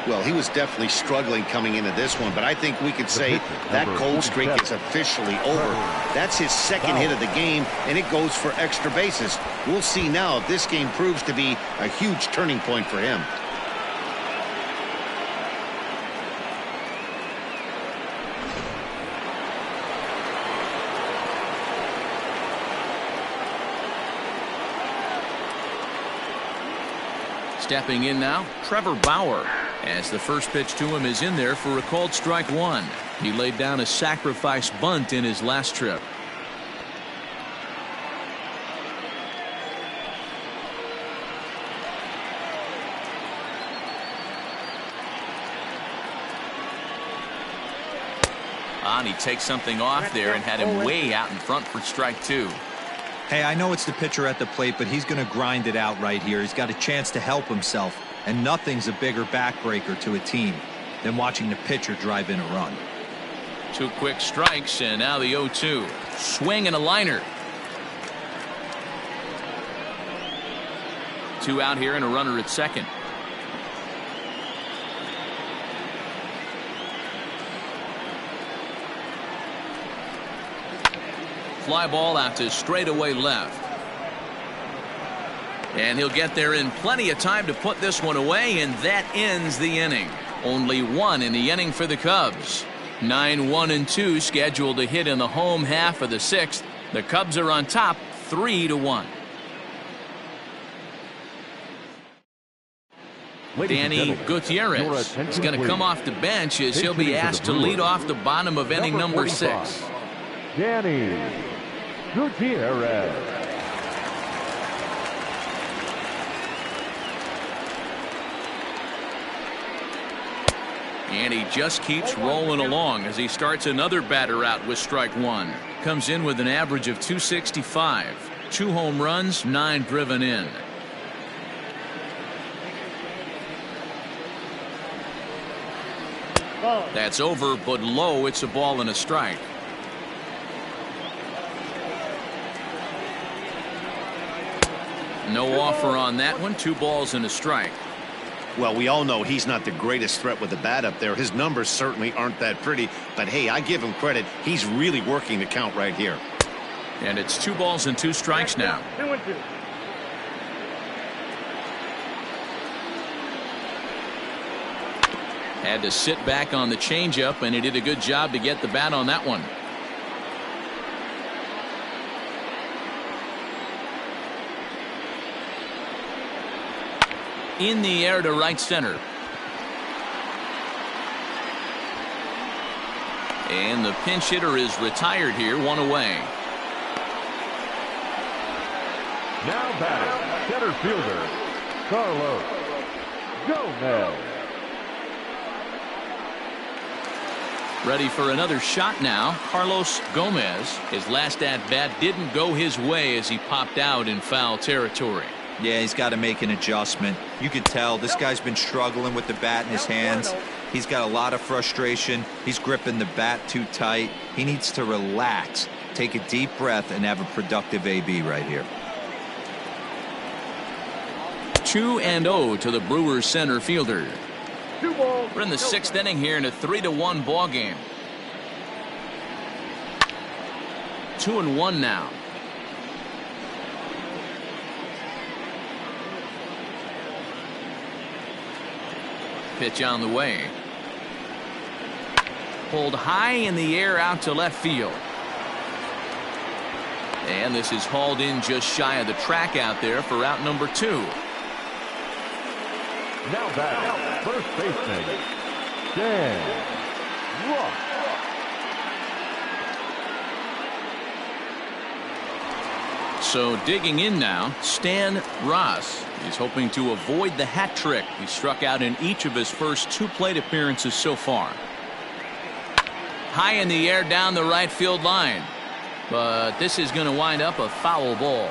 Well, he was definitely struggling coming into this one, but I think we could say that cold streak is officially over. That's his 2nd hit of the game, and it goes for extra bases. We'll see now if this game proves to be a huge turning point for him. Stepping in now, Trevor Bauer, as the first pitch to him is in there for a called strike one. He laid down a sacrifice bunt in his last trip. He takes something off there and had him way out in front for strike two. Hey, I know it's the pitcher at the plate, but he's going to grind it out right here. He's got a chance to help himself, and nothing's a bigger backbreaker to a team than watching the pitcher drive in a run. 2 quick strikes, and now the 0-2. Swing and a liner. 2 out here and a runner at second. Fly ball out to straightaway left. And he'll get there in plenty of time to put this one away, and that ends the inning. Only 1 in the inning for the Cubs. 9-1-2 scheduled to hit in the home half of the 6th. The Cubs are on top 3-1. Danny Gutierrez is going to come off the bench as he'll be asked to lead off the bottom of inning number 6. Danny Gutierrez. And he just keeps rolling along as he starts another batter out with strike one. Comes in with an average of 265. 2 home runs, 9 driven in. That's over, but low. It's a ball and a strike. No offer on that one. 2 balls and a strike. Well, we all know he's not the greatest threat with the bat up there. His numbers certainly aren't that pretty, but hey, I give him credit. He's really working the count right here. And it's 2 balls and 2 strikes now. 2-2. Had to sit back on the changeup, and he did a good job to get the bat on that one. In the air to right center. And the pinch hitter is retired here, 1 away. Now batting, center fielder, Carlos Gomez. Ready for another shot now. Carlos Gomez. His last at-bat didn't go his way as he popped out in foul territory. Yeah, he's got to make an adjustment. You could tell this guy's been struggling with the bat in his hands. He's got a lot of frustration. He's gripping the bat too tight. He needs to relax, take a deep breath, and have a productive AB right here. 2-0 to the Brewers center fielder. 2 balls. We're in the 6th inning here in a 3-1 ball game. 2-1 now. Pitch on the way. Pulled high in the air out to left field. And this is hauled in just shy of the track out there for out number 2. Now batting, first baseman, Dan Ross. So digging in now, Stan Ross. He's hoping to avoid the hat trick. He struck out in each of his first 2 plate appearances so far. High in the air down the right field line. But this is going to wind up a foul ball.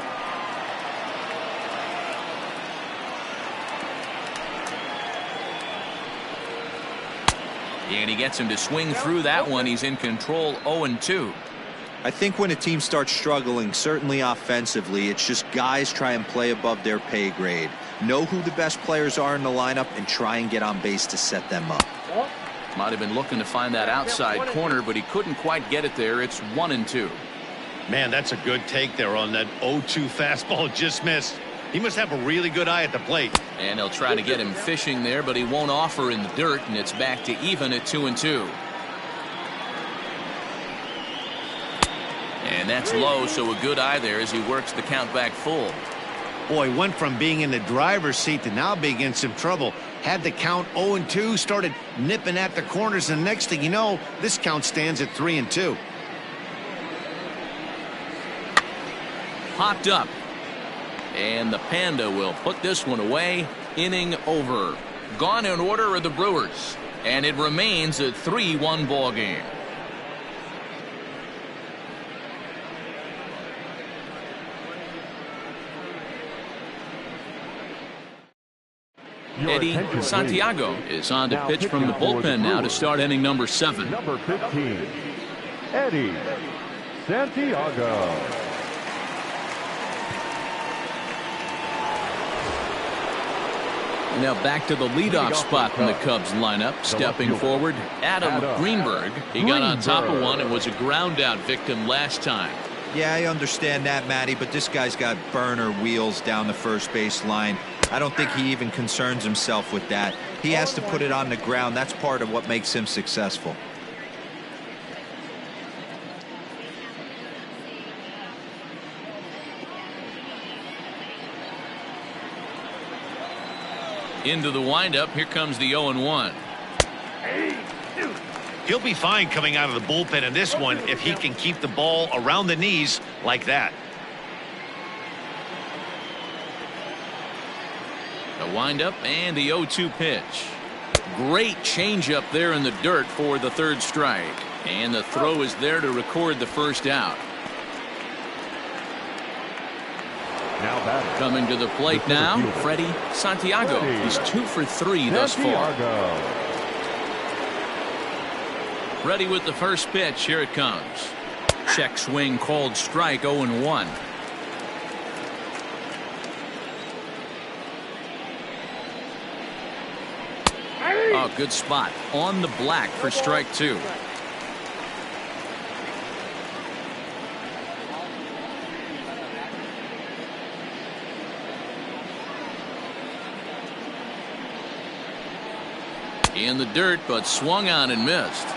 And he gets him to swing through that one. He's in control, 0-2. I think when a team starts struggling, certainly offensively, it's just guys try and play above their pay grade. Know who the best players are in the lineup and try and get on base to set them up. Might have been looking to find that outside corner, but he couldn't quite get it there. It's 1-2. Man, that's a good take there on that 0-2 fastball. Just missed. He must have a really good eye at the plate. And they'll try to get him fishing there, but he won't offer in the dirt, and it's back to even at 2-2. And that's low, so a good eye there as he works the count back full. Boy, went from being in the driver's seat to now being in some trouble. Had the count 0-2, started nipping at the corners, and next thing you know, this count stands at 3-2. Popped up. And the Panda will put this one away. Inning over. Gone in order are the Brewers. And it remains a 3-1 ball game. Eddie Santiago is on to pitch from the bullpen now to start inning number 7. Number 15, Eddie Santiago. Now back to the leadoff spot in the Cubs lineup. Stepping forward, Adam Greenberg. He got on top of one and was a ground out victim last time. Yeah, I understand that, Matty, but this guy's got burner wheels down the first base line. I don't think he even concerns himself with that. He has to put it on the ground. That's part of what makes him successful. Into the windup. Here comes the 0-1. He'll be fine coming out of the bullpen in this one if he can keep the ball around the knees like that. The windup and the 0-2 pitch. Great changeup there in the dirt for the third strike. And the throw is there to record the first out. Now batting. Coming to the plate now, Freddie Santiago. He's 2 for 3 thus far. Ready with the first pitch. Here it comes. Check swing called strike. 0-1. Oh, good spot on the black for strike 2. In the dirt, but swung on and missed.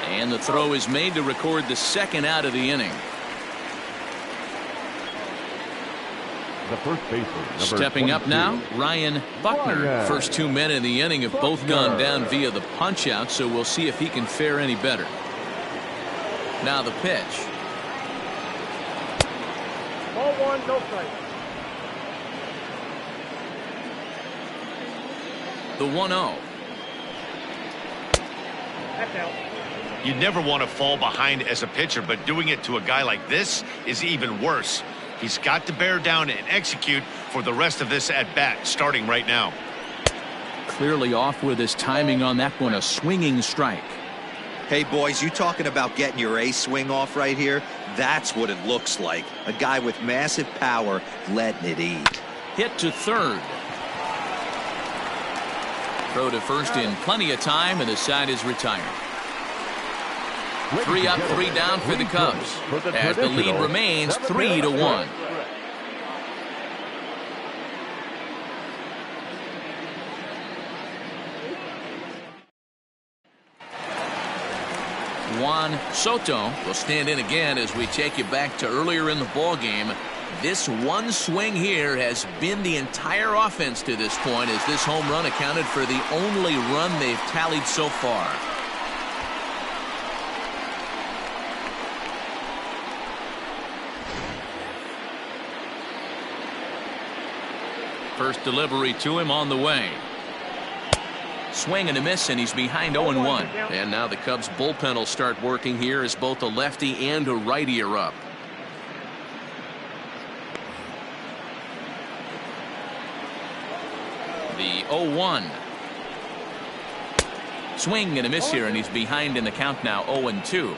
And the throw is made to record the second out of the inning. The first baseman, stepping up now, Ryan Buckner. First 2 men in the inning have both gone down via the punch out, so we'll see if he can fare any better. Now the pitch. Ball 1, no strike. The 1-0. That's out. You never want to fall behind as a pitcher, but doing it to a guy like this is even worse. He's got to bear down and execute for the rest of this at bat, starting right now. Clearly off with his timing on that one. A swinging strike. Hey, boys, you talking about getting your ace swing off right here? That's what it looks like. A guy with massive power letting it eat. Hit to third. Throw to first in plenty of time, and the side is retired. 3 up, 3 down for the Cubs, as the lead remains 3-1. Juan Soto will stand in again as we take you back to earlier in the ball game. This one swing here has been the entire offense to this point, as this home run accounted for the only run they've tallied so far. First delivery to him on the way. Swing and a miss, and he's behind 0-1. And now the Cubs bullpen will start working here as both a lefty and a righty are up. The 0-1. Swing and a miss here, and he's behind in the count now, 0-2.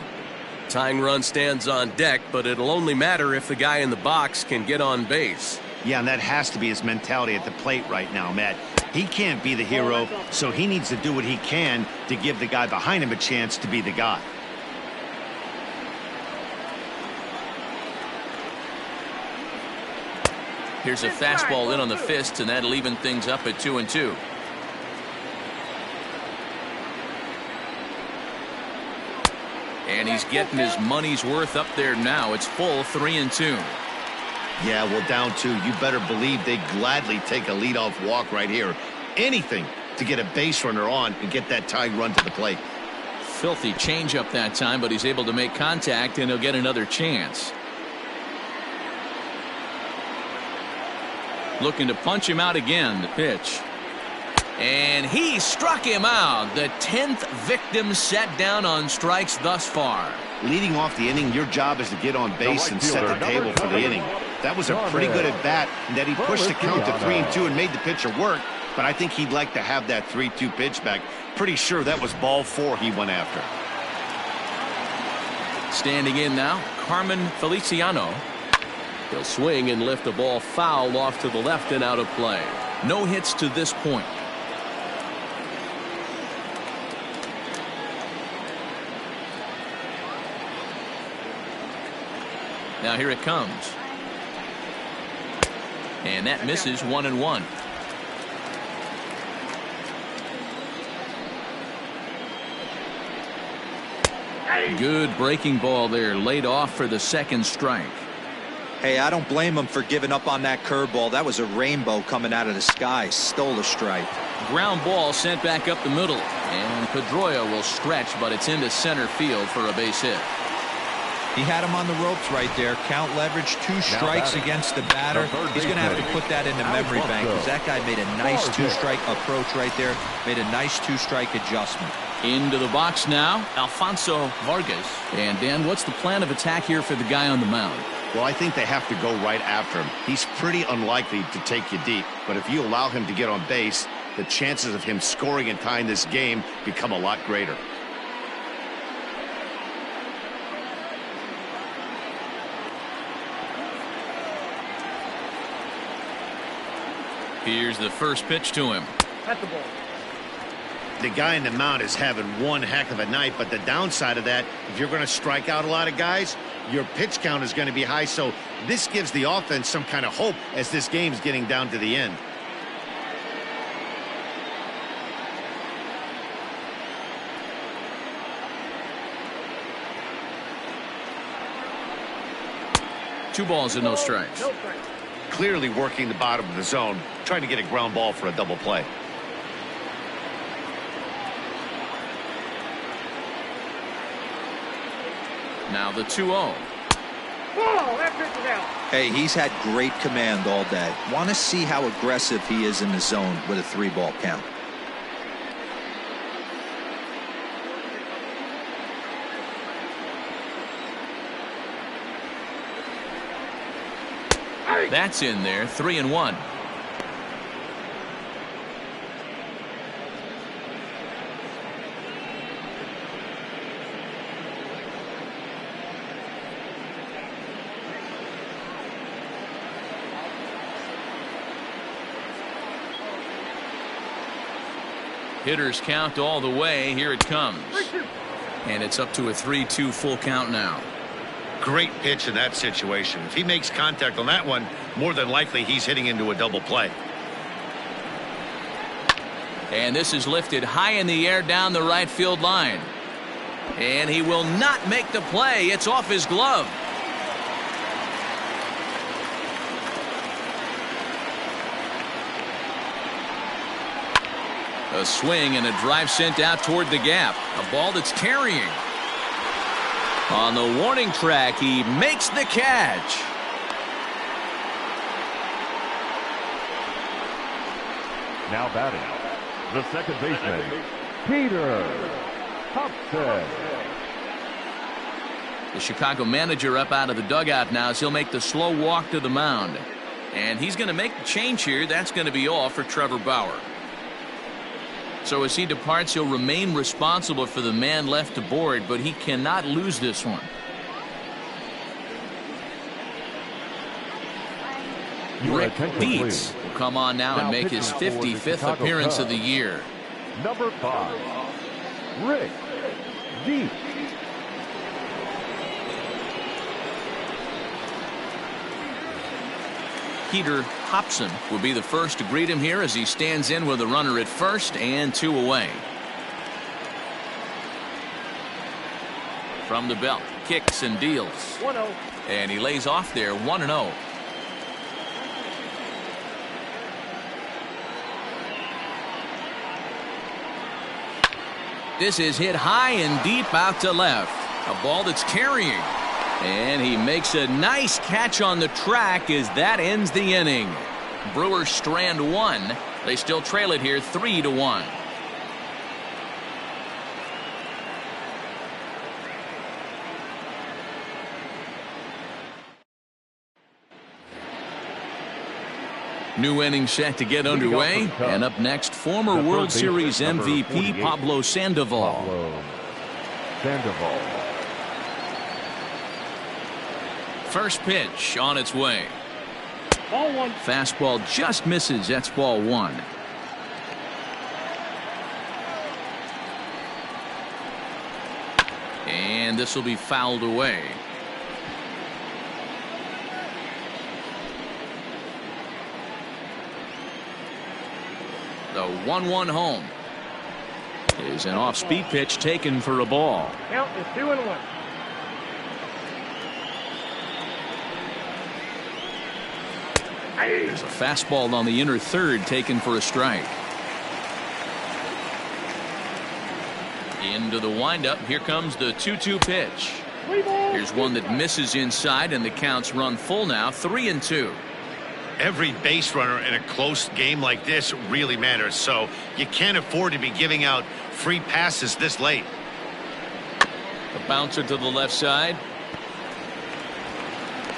Tying run stands on deck, but it'll only matter if the guy in the box can get on base. Yeah, and that has to be his mentality at the plate right now, Matt. He can't be the hero, so he needs to do what he can to give the guy behind him a chance to be the guy. Here's a fastball in on the fist, and that'll even things up at 2-2. And he's getting his money's worth up there now. It's full 3-2. Yeah, well, down 2, you better believe they gladly take a leadoff walk right here. Anything to get a base runner on and get that tying run to the plate. Filthy changeup that time, but he's able to make contact, and he'll get another chance. Looking to punch him out again. The pitch. And he struck him out. The 10th victim set down on strikes thus far. Leading off the inning, your job is to get on base and set the table for the inning. That was a pretty good at bat, and that he pushed the count to 3-2 and made the pitcher work. But I think he'd like to have that 3-2 pitch back. Pretty sure that was ball 4 he went after. Standing in now, Carmen Feliciano. He'll swing and lift the ball foul off to the left and out of play. No hits to this point. Now here it comes. And that misses 1-1. Good breaking ball there, laid off for the second strike. Hey, I don't blame him for giving up on that curveball. That was a rainbow coming out of the sky. Stole a strike. Ground ball sent back up the middle, and Pedroia will stretch, but it's into center field for a base hit. He had him on the ropes right there. Count leverage, 2 strikes against the batter. He's going to have to put that in the memory bank, because that guy made a nice 2-strike approach right there. Made a nice 2-strike adjustment. Into the box now, Alfonso Vargas. And Dan, what's the plan of attack here for the guy on the mound? Well, I think they have to go right after him. He's pretty unlikely to take you deep, but if you allow him to get on base, the chances of him scoring and tying this game become a lot greater. Here's the first pitch to him. That's the ball. The guy in the mound is having one heck of a night, but the downside of that, if you're going to strike out a lot of guys, your pitch count is going to be high, so this gives the offense some kind of hope as this game's getting down to the end. Two balls and no strikes. No strike. Clearly working the bottom of the zone, trying to get a ground ball for a double play. Now the 2-0. Ball, that pitch is out. Hey, he's had great command all day. Want to see how aggressive he is in the zone with a 3-ball count. That's in there, 3-1. Hitters count all the way. Here it comes. And it's up to a 3-2 full count now. Great pitch in that situation. If he makes contact on that one, more than likely he's hitting into a double play. And this is lifted high in the air down the right field line. And he will not make the play. It's off his glove. A swing and a drive sent out toward the gap. A ball that's carrying. On the warning track, he makes the catch. Now batting, the second baseman, Peter Hobson. The Chicago manager up out of the dugout now as he'll make the slow walk to the mound. And he's going to make the change here. That's going to be all for Trevor Bauer. So as he departs, he'll remain responsible for the man left to board, but he cannot lose this one. Rick Dietz will come on now and make his 55th appearance of the year. Number 5, Rick Dietz. Peter Hobson will be the first to greet him here as he stands in with a runner at first and 2 away. From the belt, kicks and deals. 1-0. And he lays off there, 1-0. This is hit high and deep out to left. A ball that's carrying. And he makes a nice catch on the track as that ends the inning. Brewers strand one. They still trail it here 3-1. New inning set to get underway. And up next, former World Series MVP Pablo Sandoval. First pitch on its way. Ball one. Fastball just misses. That's ball one. And this will be fouled away. The 1-1 home is an off-speed pitch taken for a ball. Count is 2-1. There's a fastball on the inner third taken for a strike. Into the windup. Here comes the 2-2 pitch. Here's one that misses inside, and the count's run full now, 3-2. Every base runner in a close game like this really matters, so you can't afford to be giving out free passes this late. A bouncer to the left side.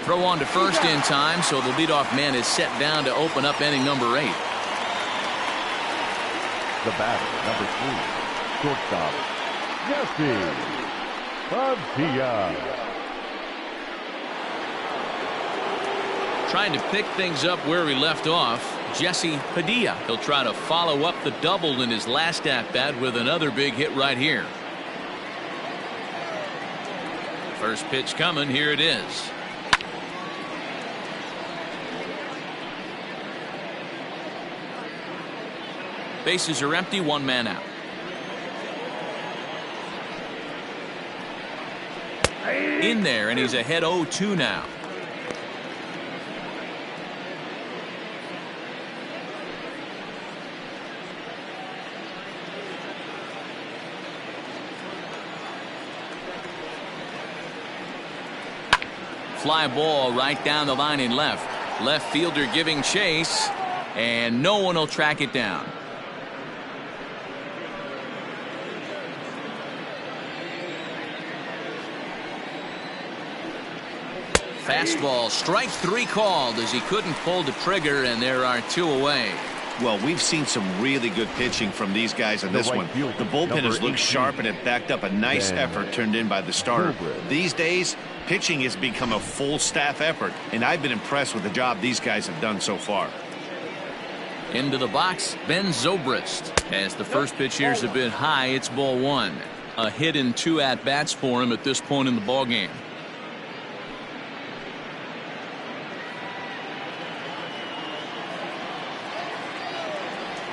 Throw on to first in time, so the leadoff man is set down to open up inning number 8. The batter, number 3, shortstop, Jesse Padilla. Trying to pick things up where he left off, Jesse Padilla. He'll try to follow up the double in his last at-bat with another big hit right here. First pitch coming. Here it is. Bases are empty, one man out. In there, and he's ahead 0-2 now. Fly ball right down the line in left. Left fielder giving chase, and no one will track it down. Fastball, strike 3 called as he couldn't pull the trigger, and there are 2 away. Well, we've seen some really good pitching from these guys in this one. The bullpen has looked sharp, and it backed up a nice effort turned in by the starter. These days, pitching has become a full staff effort, and I've been impressed with the job these guys have done so far. Into the box, Ben Zobrist. As the first pitch here's a bit high, it's ball 1. A hit in 2 at-bats for him at this point in the ballgame.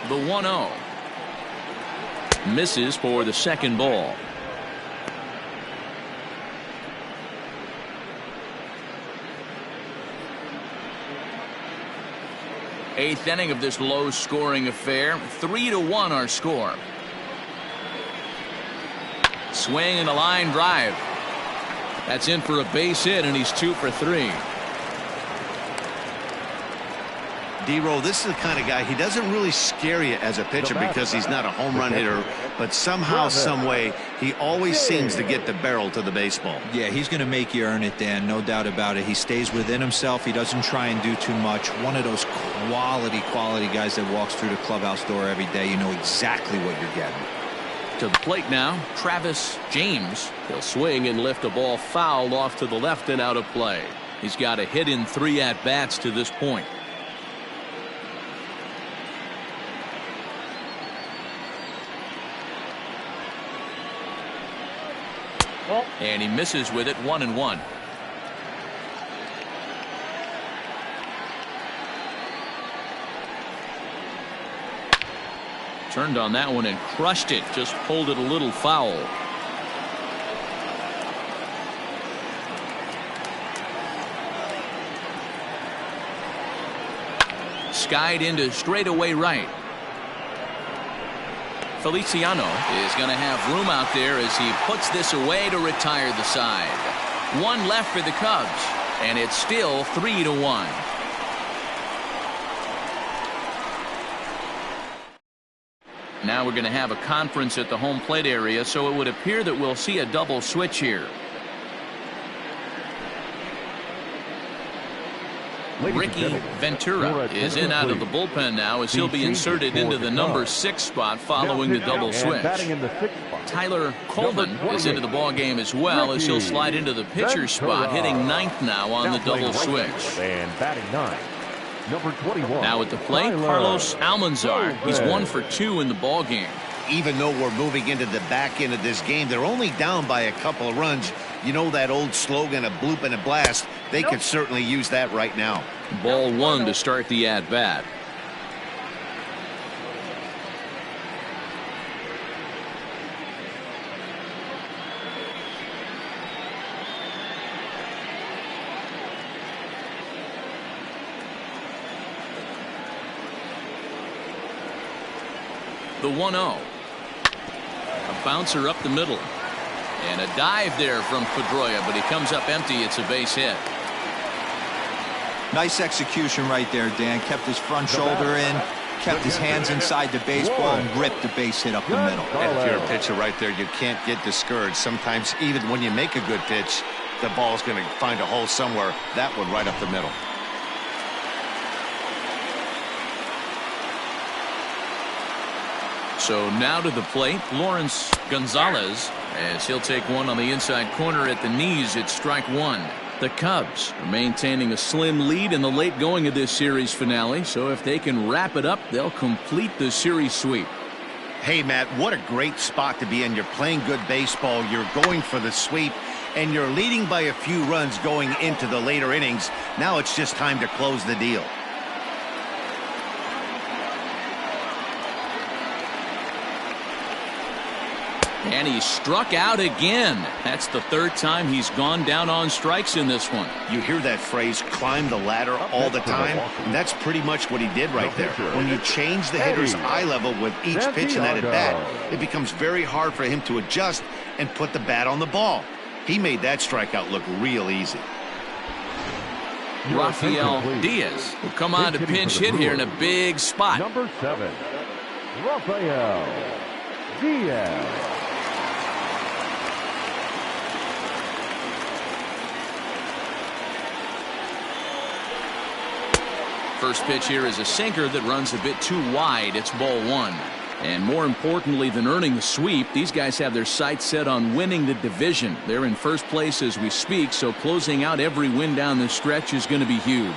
The 1-0. Misses for the second ball. Eighth inning of this low-scoring affair. 3-1 our score. Swing and a line drive. That's in for a base hit, and he's 2 for 3. D-Roll, this is the kind of guy, he doesn't really scare you as a pitcher because he's not a home run hitter, but somehow, some way, he always seems to get the barrel to the baseball. Yeah, he's going to make you earn it, Dan, no doubt about it. He stays within himself. He doesn't try and do too much. One of those quality guys that walks through the clubhouse door every day. You know exactly what you're getting. To the plate now, Travis James. He'll swing and lift a ball foul off to the left and out of play. He's got a hit in 3 at-bats to this point. And he misses with it, 1-1. Turned on that one and crushed it. Just pulled it a little foul. Skied into straightaway right. Feliciano is going to have room out there as he puts this away to retire the side. One left for the Cubs, and it's still 3-1. Now we're going to have a conference at the home plate area, so it would appear that we'll see a double switch here. Ricky Ventura is in out of the bullpen now as he'll be inserted into the number 6 spot following the double switch. Tyler Colvin is into the ball game as well as he'll slide into the pitcher's spot, hitting 9th now on the double switch. And batting 9, number 21. Now at the plate, Carlos Almanzar. He's 1 for 2 in the ball game. Even though we're moving into the back end of this game, they're only down by a couple of runs. You know that old slogan, a bloop and a blast. They could certainly use that right now. Ball 1 to start the at-bat. The 1-0. A bouncer up the middle. And a dive there from Pedroia, but he comes up empty. It's a base hit. Nice execution right there, Dan. Kept his front shoulder in, kept his hands inside the baseball, and ripped the base hit up the middle. And if you're a pitcher right there, you can't get discouraged. Sometimes even when you make a good pitch, the ball's going to find a hole somewhere. That one right up the middle. So now to the plate, Lawrence Gonzalez, as he'll take one on the inside corner at the knees. It's strike 1. The Cubs are maintaining a slim lead in the late going of this series finale, so if they can wrap it up, they'll complete the series sweep. Hey, Matt, what a great spot to be in. You're playing good baseball, you're going for the sweep, and you're leading by a few runs going into the later innings. Now it's just time to close the deal. And he struck out again. That's the 3rd time he's gone down on strikes in this one. You hear that phrase, climb the ladder, all the time? And that's pretty much what he did right there. When you change the hitter's eye level with each pitch in that at-bat, it becomes very hard for him to adjust and put the bat on the ball. He made that strikeout look real easy. Rafael Diaz will come on to pinch hit here in a big spot. Number 7, Rafael Diaz. First pitch here is a sinker that runs a bit too wide. It's ball 1. And more importantly than earning the sweep, these guys have their sights set on winning the division. They're in first place as we speak, so closing out every win down the stretch is going to be huge.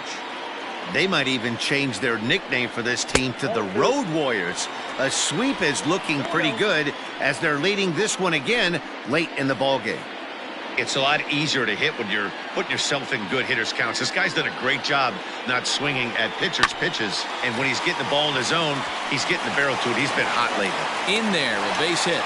They might even change their nickname for this team to the Road Warriors. A sweep is looking pretty good as they're leading this one again late in the ballgame. It's a lot easier to hit when you're putting yourself in good hitters' counts. This guy's done a great job not swinging at pitchers' pitches. And when he's getting the ball in his zone, he's getting the barrel to it. He's been hot lately. In there, a base hit.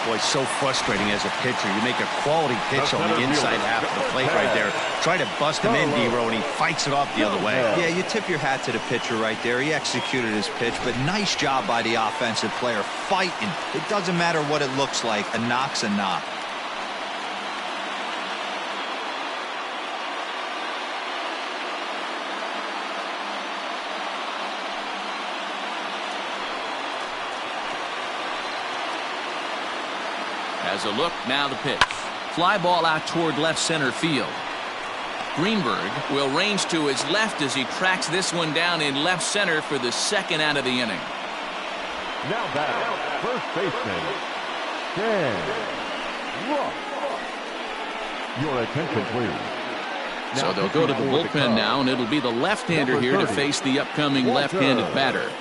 Boy, it's so frustrating as a pitcher. You make a quality pitch on the inside half of the plate right there. Try to bust him in, D-Row, and he fights it off the other way. Yeah, you tip your hat to the pitcher right there. He executed his pitch, but nice job by the offensive player fighting. It doesn't matter what it looks like. A knock's a knock. As a look, now the pitch. Fly ball out toward left center field. Greenberg will range to his left as he tracks this one down in left center for the 2nd out of the inning. Now back, first baseman, Dan Ross. Your attention, please. So they'll go to the bullpen now, and it'll be the left-hander here to face the upcoming left-handed batter.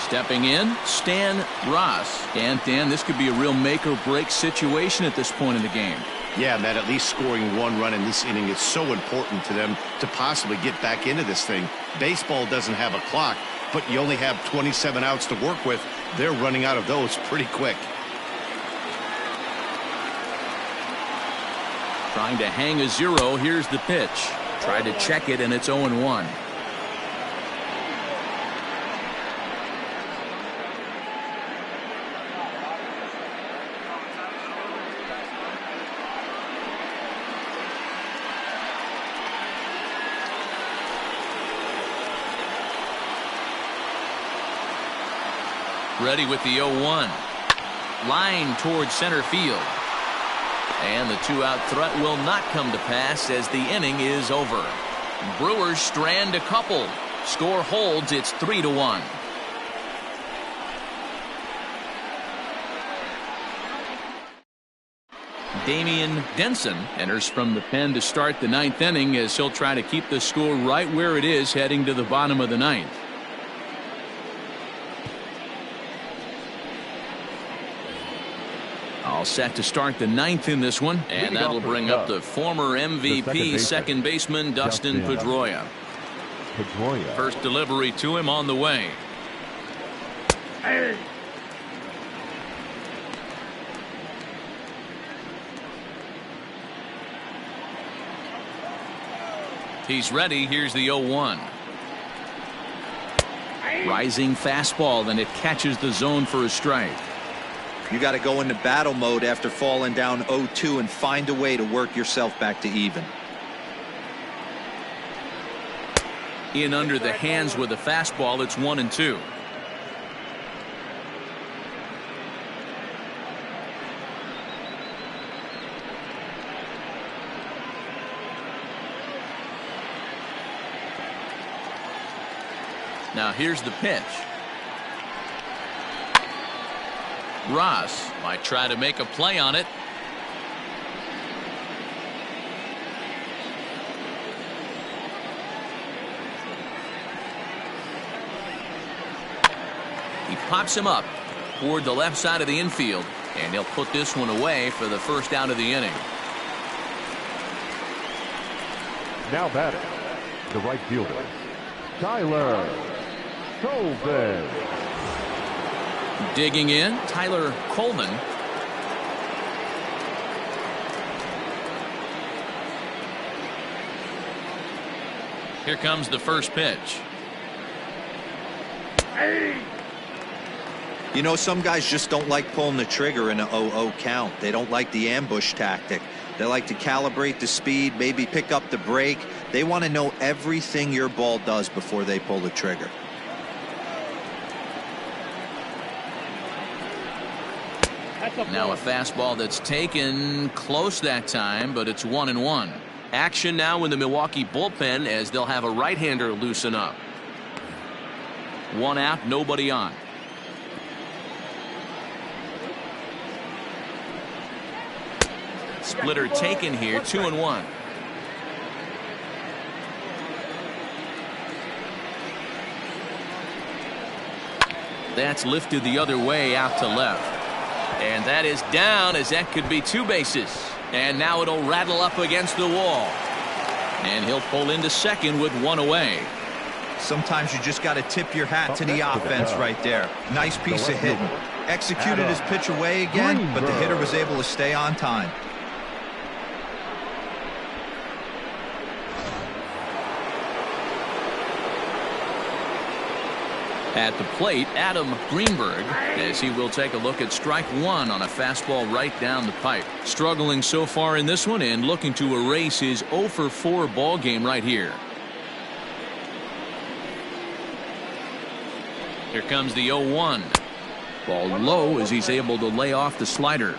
Stepping in, Stan Ross. And Dan, this could be a real make-or-break situation at this point in the game. Yeah, Matt, at least scoring 1 run in this inning is so important to them to possibly get back into this thing. Baseball doesn't have a clock, but you only have 27 outs to work with. They're running out of those pretty quick. Trying to hang a 0. Here's the pitch. Tried to check it, and it's 0-1. Ready with the 0-1. Line towards center field. And the 2-out threat will not come to pass as the inning is over. Brewers strand a couple. Score holds. It's 3-1. Damian Denson enters from the pen to start the 9th inning as he'll try to keep the score right where it is heading to the bottom of the 9th. All set to start the 9th in this one, and that'll bring up the former MVP second baseman Dustin Pedroia. First delivery to him on the way. Hey. He's ready. Here's the 0-1. Rising fastball, and it catches the zone for a strike. You got to go into battle mode after falling down 0-2 and find a way to work yourself back to even. In under the hands with a fastball. It's 1-2. Now here's the pitch. Ross might try to make a play on it. He pops him up toward the left side of the infield, and he'll put this one away for the first out of the inning. Now batting, the right fielder, Tyler Colvin. Digging in, Tyler Colvin. Here comes the first pitch. You know, some guys just don't like pulling the trigger in an 0-0 count. They don't like the ambush tactic. They like to calibrate the speed, maybe pick up the brake. They want to know everything your ball does before they pull the trigger. Now a fastball that's taken close that time, but it's 1-1. Action now in the Milwaukee bullpen as they'll have a right-hander loosen up. 1 out, nobody on. Splitter taken here, 2-1. That's lifted the other way out to left. And that is down, as that could be 2 bases. And now it'll rattle up against the wall. And he'll pull into second with 1 away. Sometimes you just got to tip your hat to the offense right there. Nice piece of hitting. Executed his pitch away again, but the hitter was able to stay on time. At the plate, Adam Greenberg, as he will take a look at strike 1 on a fastball right down the pipe. Struggling so far in this one and looking to erase his 0-for-4 ball game right here. Here comes the 0-1. Ball low as he's able to lay off the slider.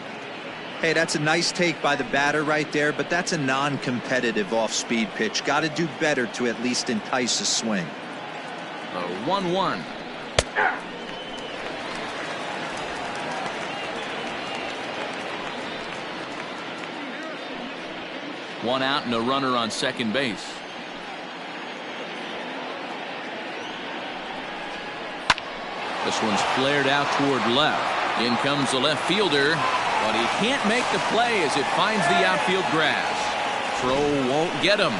Hey, that's a nice take by the batter right there, but that's a non-competitive off-speed pitch. Got to do better to at least entice a swing. A 1-1. One out and a runner on second base. This one's flared out toward left. In comes the left fielder, but he can't make the play as it finds the outfield grass. Throw won't get him.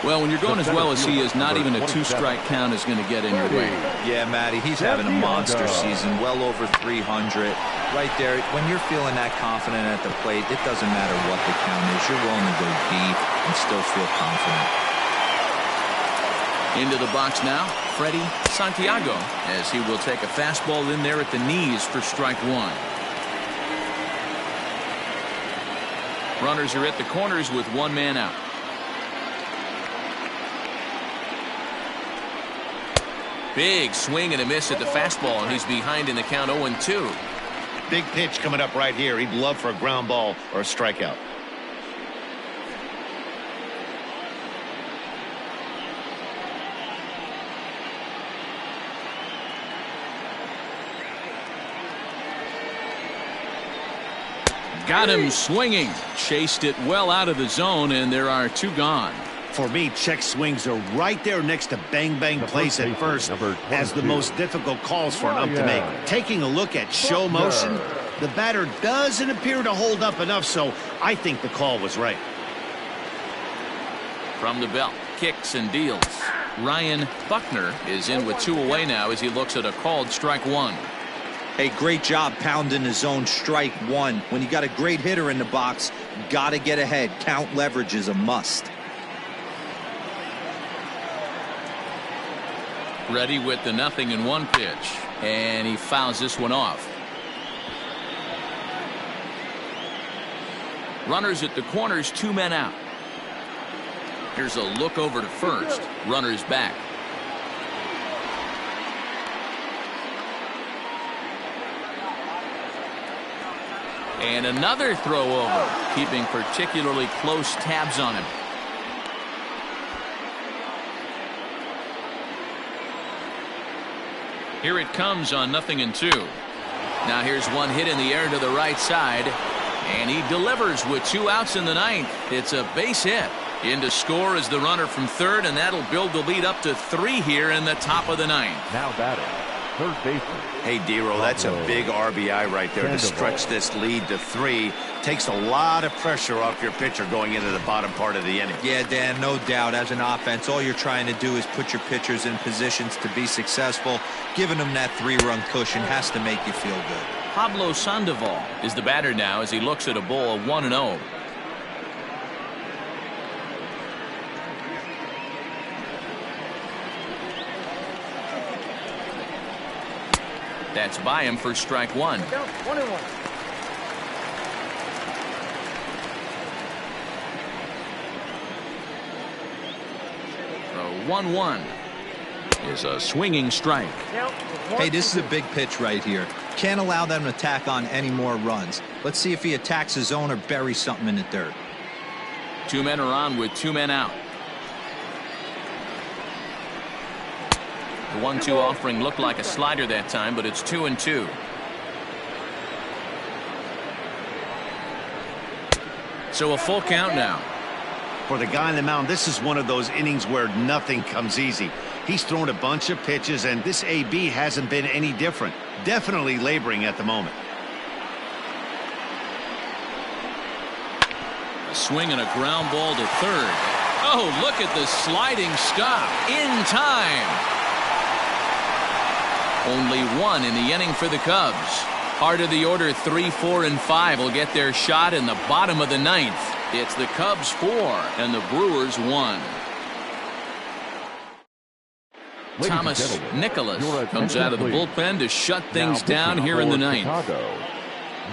Well, when you're going as well as he is, not even a 2-strike count is going to get in your way. Yeah, Matty, he's having a monster season, well over 300. Right there, when you're feeling that confident at the plate, it doesn't matter what the count is. You're willing to go deep and still feel confident. Into the box now, Freddie Santiago, as he will take a fastball in there at the knees for strike one. Runners are at the corners with one man out. Big swing and a miss at the fastball, and he's behind in the count 0-2. Big pitch coming up right here. He'd love for a ground ball or a strikeout. Got him swinging. Chased it well out of the zone, and there are two gone. For me, check swings are right there next to bang-bang plays at first as the most difficult calls for an ump to make. Taking a look at show motion, the batter doesn't appear to hold up enough, so I think the call was right. From the belt, kicks and deals. Ryan Buckner is in with 2 away now as he looks at a called strike one. Hey, great job pounding the zone strike one. When you got a great hitter in the box, got to get ahead. Count leverage is a must. Ready with the 0-1 pitch, and he fouls this one off. Runners at the corners, 2 men out. Here's a look over to first. Runners back. And another throw over, keeping particularly close tabs on him. Here it comes on 0-2. Now here's one hit in the air to the right side, and he delivers with 2 outs in the 9th. It's a base hit. In to score is the runner from third, and that'll build the lead up to 3 here in the top of the 9th. Now batting, third baseman. Hey, D-Roll, that's a big RBI right there to stretch this lead to 3. Takes a lot of pressure off your pitcher going into the bottom part of the inning. Yeah, Dan, no doubt. As an offense, all you're trying to do is put your pitchers in positions to be successful. Giving them that 3-run cushion has to make you feel good. Pablo Sandoval is the batter now as he looks at a ball of 1-0. That's by him for strike one. 1-1. The 1-1 is a swinging strike. Hey, this is a big pitch right here. Can't allow them to tack on any more runs. Let's see if he attacks his zone or buries something in the dirt. 2 men are on with 2 men out. The 1-2 offering looked like a slider that time, but it's 2-2. So a full count now. For the guy on the mound, this is one of those innings where nothing comes easy. He's thrown a bunch of pitches, and this AB hasn't been any different. Definitely laboring at the moment. A swing and a ground ball to third. Oh, look at the sliding stop in time. Only 1 in the inning for the Cubs. Heart of the order 3, 4, and 5 will get their shot in the bottom of the 9th. It's the Cubs 4 and the Brewers 1. Thomas Nicholas comes out of the bullpen to shut things down here in the 9th. Chicago,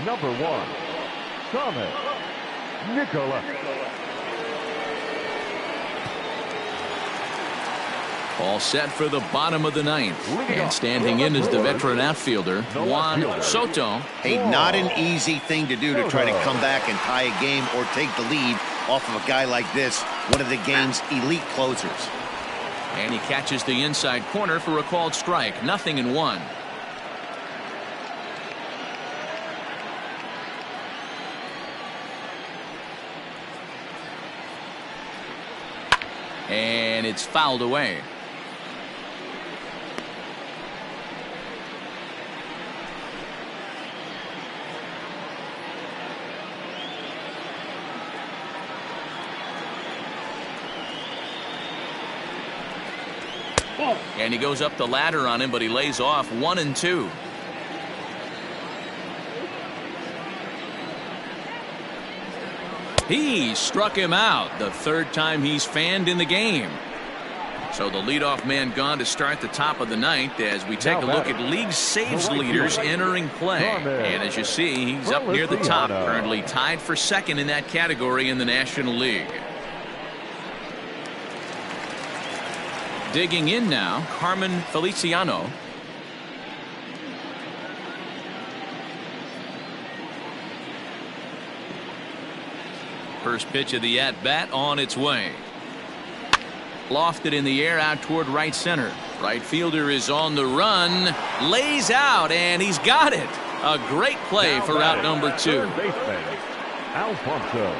number 1, Thomas Nicholas. All set for the bottom of the 9th. And standing in is the veteran outfielder, Juan Soto. Hey, not an easy thing to do to try to come back and tie a game or take the lead off of a guy like this, one of the game's elite closers. And he catches the inside corner for a called strike. 0-1. And it's fouled away. And he goes up the ladder on him, but he lays off 1-2. He struck him out, the third time he's fanned in the game. So the leadoff man gone to start the top of the ninth as we take a look at league saves leaders entering play. And as you see, he's up near the top, currently tied for second in that category in the National League. Digging in now, Carmen Feliciano. First pitch of the at-bat on its way. Lofted in the air out toward right center. Right fielder is on the run, lays out, and he's got it. A great play for out number 2. Third baseman, Alfonso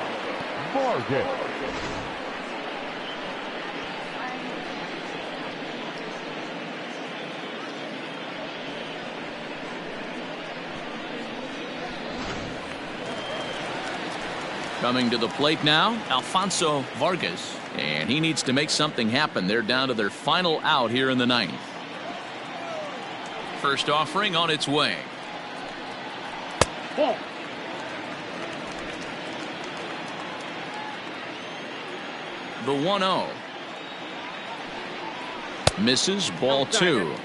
Vargas. Coming to the plate now, Alfonso Vargas. And he needs to make something happen. They're down to their final out here in the ninth. First offering on its way. Ball. The 1-0. Misses, ball 2.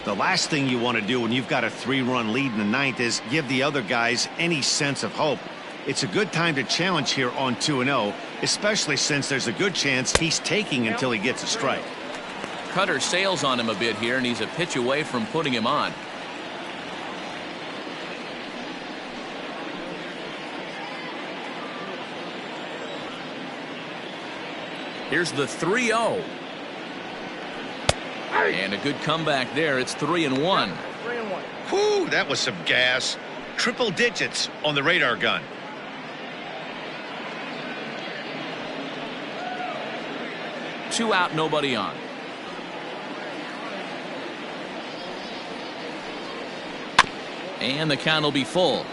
The last thing you want to do when you've got a 3-run lead in the ninth is give the other guys any sense of hope. It's a good time to challenge here on 2-0, especially since there's a good chance he's taking until he gets a strike. Cutter sails on him a bit here, and he's a pitch away from putting him on. Here's the 3-0. And a good comeback there. It's 3-1. 3-1. Whew, that was some gas. Triple digits on the radar gun. Two out, nobody on. And the count will be full.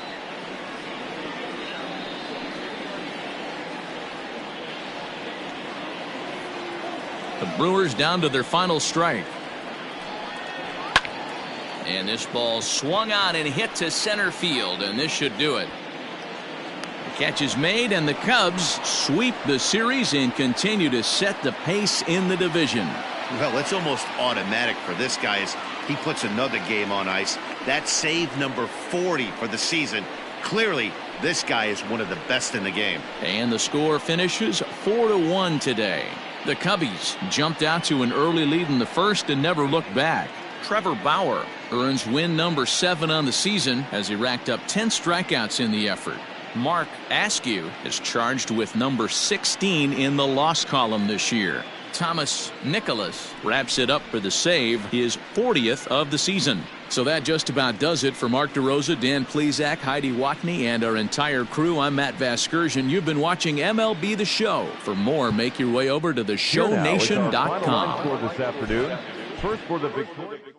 The Brewers down to their final strike. And this ball swung on and hit to center field, and this should do it. The catch is made, and the Cubs sweep the series and continue to set the pace in the division. Well, it's almost automatic for this guy as he puts another game on ice. That's save number 40 for the season. Clearly, this guy is one of the best in the game. And the score finishes 4-1 today. The Cubbies jumped out to an early lead in the first and never looked back. Trevor Bauer earns win number 7 on the season as he racked up 10 strikeouts in the effort. Mark Askew is charged with number 16 in the loss column this year. Thomas Nicholas wraps it up for the save, his 40th of the season. So that just about does it for Mark DeRosa, Dan Plesac, Heidi Watney, and our entire crew. I'm Matt Vasgersian. You've been watching MLB The Show. For more, make your way over to theshownation.com. This afternoon. First for the Victoria.